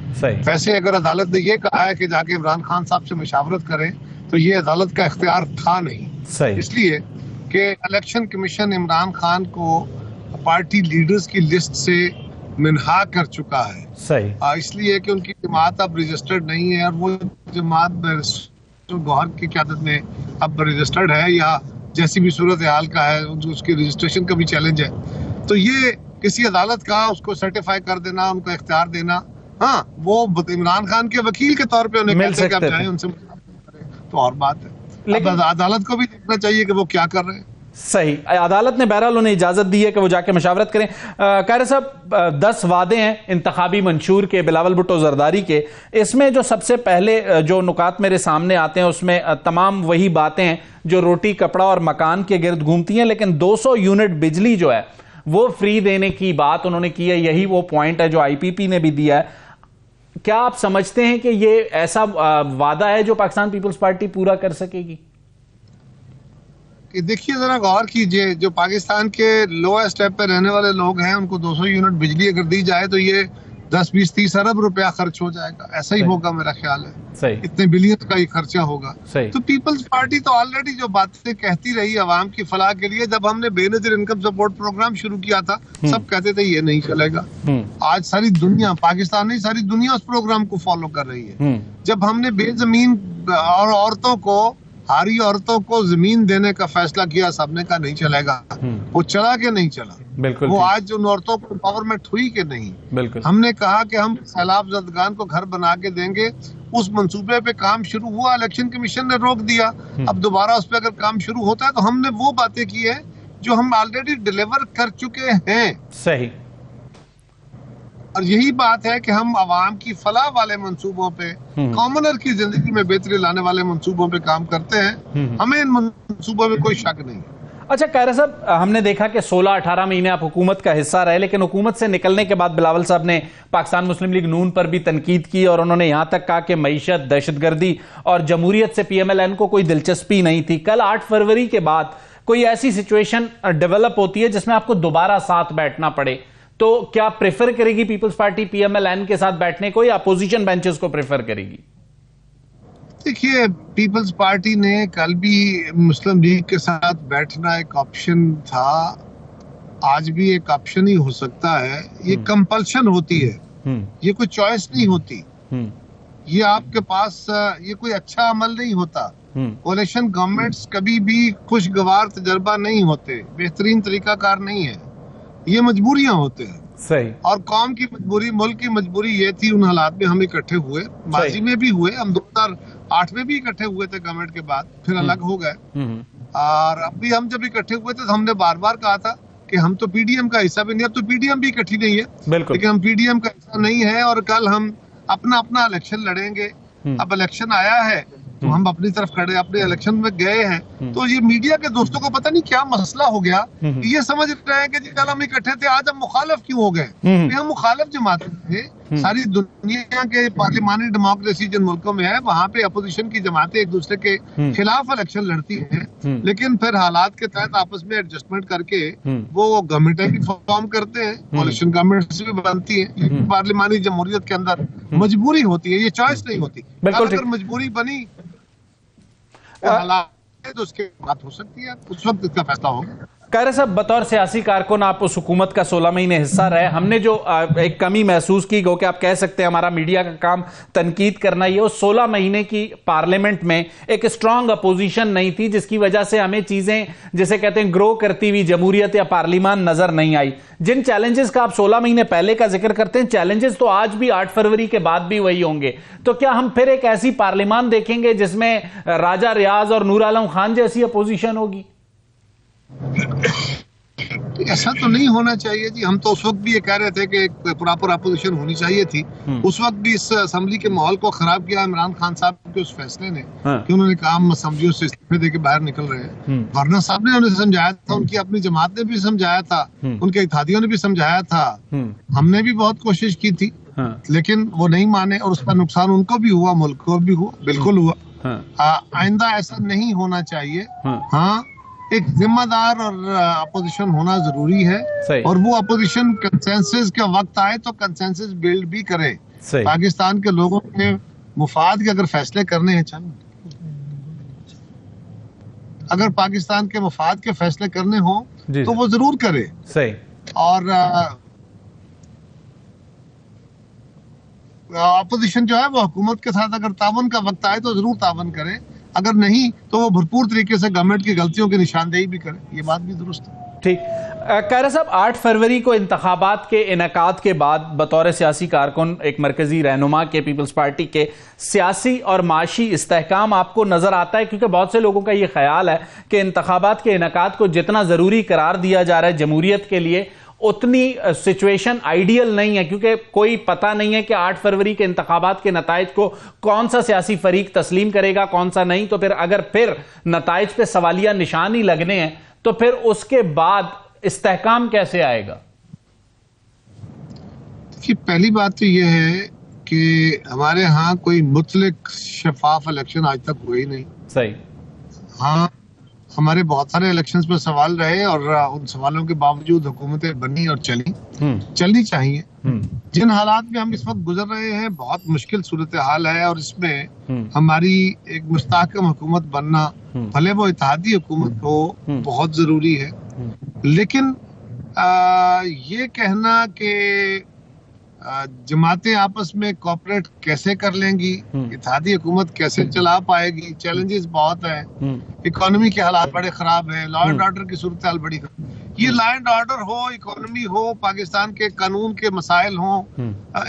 वैसे अगर अदालत ने ये कहा है कि जाके इमरान खान साहब से मशावरत करें, तो ये अदालत का इख्तियार था नहीं। सही। इसलिए कि इलेक्शन कमीशन इमरान खान को पार्टी लीडर्स की लिस्ट से मिन्हा कर चुका है। सही। इसलिए कि उनकी जमात अब रजिस्टर्ड नहीं है और वो जमात गौहर की क़यादत में अब रजिस्टर्ड है या जैसी भी सूरत हाल का है उसकी रजिस्ट्रेशन का भी चैलेंज है। तो ये किसी अदालत का उसको सर्टिफाई कर देना, उनको इख्तियार देना, हाँ वो इमरान खान के वकील के तौर पे उन्हें कहते हैं कि आप जाएं उनसे तो और बात है। लेकिन अदालत को भी देखना चाहिए कि वो क्या कर रहे हैं। सही, अदालत ने बहरहाल उन्हें इजाजत दी है कि वो जाके मशावरत करें। कारी साहब 10 वादे हैं इंतखाबी मंशूर के बिलावल भुट्टो जरदारी के, इसमें जो सबसे पहले जो नुकात मेरे सामने आते हैं उसमें तमाम वही बातें हैं जो रोटी कपड़ा और मकान के गिर्द घूमती हैं, लेकिन 200 यूनिट बिजली जो है वो फ्री देने की बात उन्होंने की है। यही वो पॉइंट है जो IPP ने भी दिया है। क्या आप समझते हैं कि ये ऐसा वादा है जो पाकिस्तान पीपल्स पार्टी पूरा कर सकेगी? देखिए जरा गौर कीजिए, जो पाकिस्तान के लोएस्ट स्टेप पे रहने वाले लोग हैं उनको 200 यूनिट बिजली अगर दी जाए तो ये 10, 20, 30 अरब रुपया खर्च हो जाएगा। ऐसा ही होगा मेरा ख्याल है। सही। इतने बिलियन का ही खर्चा होगा। सही। तो पीपल्स पार्टी तो ऑलरेडी जो बातें कहती रही अवाम की फलाह के लिए, जब हमने बेनजीर इनकम सपोर्ट प्रोग्राम शुरू किया था सब कहते थे ये नहीं चलेगा। आज सारी दुनिया, पाकिस्तान नहीं सारी दुनिया उस प्रोग्राम को फॉलो कर रही है। जब हमने बेजमीन और औरतों को, हारी औरतों को जमीन देने का फैसला किया, सबने कहा नहीं चलेगा। वो चला के नहीं चला। बिल्कुल। वो आज उन औरतों को एम्पावरमेंट हुई कि नहीं? बिल्कुल। हमने कहा कि हम सैलाब ज़दगान को घर बना के देंगे, उस मंसूबे पे काम शुरू हुआ, इलेक्शन कमीशन ने रोक दिया। अब दोबारा उस पर अगर काम शुरू होता है तो हमने वो बातें की है जो हम ऑलरेडी डिलीवर कर चुके हैं। सही। और यही बात है कि हम अवाम की फलाह वाले मंसूबों पे, कॉमनर की जिंदगी में बेहतरी लाने वाले मंसूबों पे काम करते हैं। हमें इन मंसूबों में कोई शक नहीं। अच्छा कायरा साहब, हमने देखा कि 16-18 महीने आप हुकूमत का हिस्सा रहे, लेकिन हुकूमत से निकलने के बाद बिलावल साहब ने पाकिस्तान मुस्लिम लीग नून पर भी तनकीद की और उन्होंने यहां तक कहा कि मईशत, दहशतगर्दी और जमहूरियत से PMLN को कोई दिलचस्पी नहीं थी। कल 8 फरवरी के बाद कोई ऐसी सिचुएशन डेवलप होती है जिसमें आपको दोबारा साथ बैठना पड़े, तो क्या प्रेफर करेगी पीपल्स पार्टी PMLN के साथ बैठने को या अपोजिशन बेंचेस को प्रेफर करेगी? देखिए, पीपल्स पार्टी ने कल भी मुस्लिम लीग के साथ बैठना एक ऑप्शन था, आज भी एक ऑप्शन ही हो सकता है। ये कंपल्शन होती है, ये कोई चॉइस नहीं होती। ये आपके पास ये कोई अच्छा अमल नहीं होता। कोalition गवर्नमेंट्स कभी भी खुशगवार तजर्बा नहीं होते, बेहतरीन तरीकाकार नहीं है, ये मजबूरियां होते हैं। सही। और कौम की मजबूरी, मुल्क की मजबूरी ये थी, उन हालात में हम इकट्ठे हुए, माजी में भी हुए, हम 2008 में भी इकट्ठे हुए थे गवर्नमेंट के बाद, फिर अलग हो गए। और अब भी हम जब इकट्ठे हुए थे तो हमने बार बार कहा था कि हम तो PDM का हिस्सा भी नहीं, अब तो PDM भी इकट्ठी नहीं है, लेकिन हम PDM का हिस्सा नहीं है और कल हम अपना अपना इलेक्शन लड़ेंगे। अब इलेक्शन आया है तो हम अपनी तरफ खड़े, अपने इलेक्शन में गए हैं। तो ये मीडिया के दोस्तों को पता नहीं क्या मसला हो गया, ये समझ रहे हैं कि जी कल हम इकट्ठे थे, आज हम मुखालिफ क्यों हो गए। हम मुखालिफ जमात थे। सारी दुनिया के पार्लिमानी डेमोक्रेसी जिन मुल्कों में है वहां पे अपोजिशन की जमातें एक दूसरे के खिलाफ इलेक्शन लड़ती हैं, लेकिन फिर हालात के तहत आपस में एडजस्टमेंट करके वो गवर्नमेंटें भी फॉर्म करते हैं, कोalition गवर्नमेंट्स भी बनती है। पार्लिमानी जमहूरियत के अंदर मजबूरी होती है, ये चॉइस नहीं होती। अगर मजबूरी बनी हालात तो उसके बात हो सकती है, उस वक्त इसका फैसला होगा। कायरा साहब, बतौर सियासी कारकुन आप उस हुकूमत का 16 महीने हिस्सा रहे, हमने जो एक कमी महसूस की, गो कि आप कह सकते हैं हमारा मीडिया का काम तनकीद करना ही है, उस 16 महीने की पार्लियामेंट में एक स्ट्रांग अपोजिशन नहीं थी, जिसकी वजह से हमें चीजें जिसे कहते हैं ग्रो करती हुई जमहूरियत या पार्लियामान नजर नहीं आई। जिन चैलेंजेस का आप 16 महीने पहले का जिक्र करते हैं, चैलेंजेस तो आज भी 8 फरवरी के बाद भी वही होंगे। तो क्या हम फिर एक ऐसी पार्लियामान देखेंगे जिसमें राजा रियाज और नूर आलम खान जैसी अपोजिशन होगी? ऐसा तो नहीं होना चाहिए जी। हम तो उस वक्त भी ये कह रहे थे कि एक प्रॉपर अपोजिशन होनी चाहिए थी। उस वक्त भी इस असेंबली के माहौल को खराब किया इमरान खान साहब के उस फैसले ने कि उन्होंने कहा हम असेंबलियों से इस्तीफे देके बाहर निकल रहे हैं। गवर्नर साहब ने उन्हें समझाया था, उनकी अपनी जमात ने भी समझाया था, उनके इत्तेहादियों ने भी समझाया था, हमने भी बहुत कोशिश की थी, लेकिन वो नहीं माने और उसका नुकसान उनको भी हुआ, मुल्क को भी हुआ, बिल्कुल हुआ। आइंदा ऐसा नहीं होना चाहिए। हाँ, एक जिम्मेदार और अपोजिशन होना जरूरी है और वो अपोजिशन कंसेंसस का वक्त आए तो कंसेंसस बिल्ड भी करे। पाकिस्तान के लोगों के मुफाद के अगर फैसले करने हैं, अगर पाकिस्तान के मुफाद के फैसले करने हो तो वो जरूर करे। सही। और अपोजिशन जो है वो हुकूमत के साथ अगर तावन का वक्त आए तो जरूर तावन करे, अगर नहीं तो वो भरपूर तरीके से गवर्नमेंट की गलतियों की निशानदेही भी करे। ये बात भी दुरुस्त है। ठीक। कायरा साहब, 8 फरवरी को इंतखाबात के इनेकाद के बाद बतौर सियासी कारकुन एक मरकजी रहनुमा के पीपल्स पार्टी के सियासी और माशी इस्तेहकाम आपको नजर आता है? क्योंकि बहुत से लोगों का ये ख्याल है कि इंतखाबात के इनेकाद को जितना जरूरी करार दिया जा रहा है जमहूरियत के लिए, उतनी सिचुएशन आइडियल नहीं है, क्योंकि कोई पता नहीं है कि 8 फरवरी के इंतखाबात के नताइज को कौन सा सियासी फरीक तस्लीम करेगा, कौन सा नहीं। तो फिर अगर फिर नताइज पे सवालिया निशान ही लगने हैं तो फिर उसके बाद इस्तेहकाम कैसे आएगा? देखिए, पहली बात तो यह है कि हमारे यहाँ कोई मुतलक शफाफ इलेक्शन आज तक हुए ही नहीं। सही। हाँ, हमारे बहुत सारे इलेक्शंस पे सवाल रहे और उन सवालों के बावजूद हुकूमतें बनी और चलनी चाहिए। जिन हालात में हम इस वक्त गुजर रहे हैं बहुत मुश्किल सूरत हाल है, और इसमें हमारी एक मुस्तहकम हुकूमत बनना, भले वो इत्तेहादी हुकूमत हो, बहुत जरूरी है। लेकिन ये कहना कि जमातें आपस में कोऑपरेट कैसे कर लेंगी, इत्तेहादी हुकूमत कैसे चला पाएगी, चैलेंजेस बहुत है। इकोनॉमी के हालात बड़े खराब हैं, लॉ एंड ऑर्डर की सूरत हाल बड़ी खराब। ये लॉ एंड ऑर्डर हो, इकोनॉमी हो, पाकिस्तान के कानून के मसाइल हो,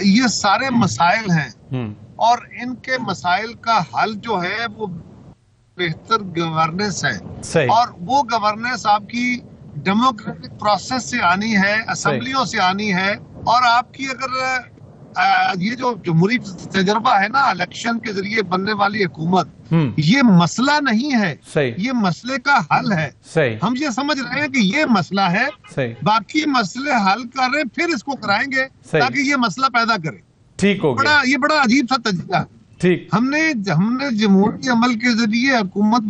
ये सारे मसाइल हैं, और इनके मसाइल का हल जो है वो बेहतर गवर्नेंस है। और वो गवर्नेंस आपकी डेमोक्रेटिक प्रोसेस से आनी है, असेंबलियों से आनी है। और आपकी अगर ये जो जमहूरी तजर्बा है ना, इलेक्शन के जरिए बनने वाली हुकूमत, ये मसला नहीं है, ये मसले का हल है। हम ये समझ रहे हैं कि ये मसला है, बाकी मसले हल कर रहे, फिर इसको कराएंगे ताकि ये मसला पैदा करे। ठीक हो गया। ये बड़ा अजीब सा तरीका। ठीक। हमने जमहूरी अमल के जरिए हुकूमत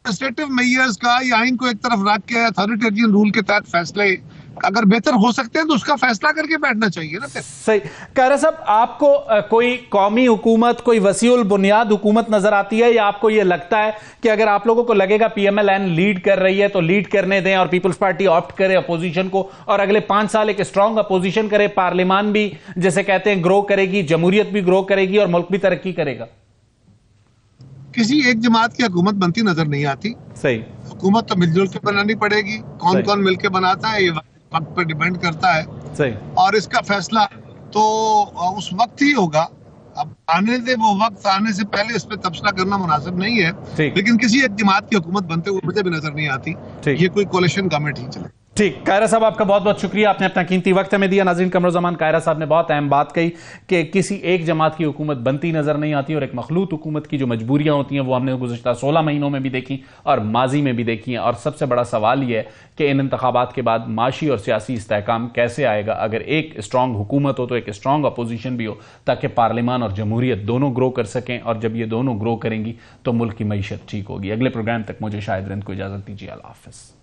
एडमिनिस्ट्रेटिव मेयर्स का या आइन को एक तरफ रख के अथॉरिटेरियन रूल के तहत फैसले अगर बेहतर हो सकते हैं तो उसका फैसला करके बैठना चाहिए ना फिर। सही। कायरा साहब, आपको कोई कौमी हुकूमत, कोई वसीउल बुनियाद हुकूमत नजर आती है, या आपको यह लगता है कि अगर आप लोगों को लगेगा PMLN लीड कर रही है तो लीड करने दें और पीपल्स पार्टी ऑप्ट करे अपोजिशन को, और अगले 5 साल एक स्ट्रांग अपोजिशन करे, पार्लियामान भी जैसे कहते हैं ग्रो करेगी, जमहूरियत भी ग्रो करेगी और मुल्क भी तरक्की करेगा? किसी एक जमात की हुकूमत बनती नजर नहीं आती। सही। हुकूमत तो मिलजुल के बनानी पड़ेगी। कौन मिलके बनाता है ये वक्त पर डिपेंड करता है। सही। और इसका फैसला तो उस वक्त ही होगा। अब आने दे, वो वक्त आने से पहले इस पे तबसरा करना मुनासिब नहीं है। लेकिन किसी एक जमात की हुकूमत बनते हुए मुझे भी नजर नहीं आती। ये कोई कोलिशन गवर्नमेंट ही चले। ठीक। कायरा साहब, आपका बहुत बहुत शुक्रिया, आपने अपना कीमती वक्त हमें दिया। नाज़रीन, कमरुज़्ज़मान कायरा साहब ने बहुत अहम बात कही कि किसी एक जमात की हुकूमत बनती नजर नहीं आती, और एक मखलूत हुकूमत की जो मजबूरियां होती हैं वो हमने गुज़श्ता 16 महीनों में भी देखी और माजी में भी देखी हैं। और सबसे बड़ा सवाल यह है कि इन इंतखाबात के बाद माशी और सियासी इस्तेहकाम कैसे आएगा अगर एक स्ट्रांग हुकूमत हो तो एक स्ट्रांग अपोजिशन भी हो, ताकि पार्लियामान और जमहूरियत दोनों ग्रो कर सकें। और जब ये दोनों ग्रो करेंगी तो मुल्क की मईशत ठीक होगी। अगले प्रोग्राम तक मुझे शाहिद रिंद को इजाजत दीजिए। अल्लाह हाफ़िज़।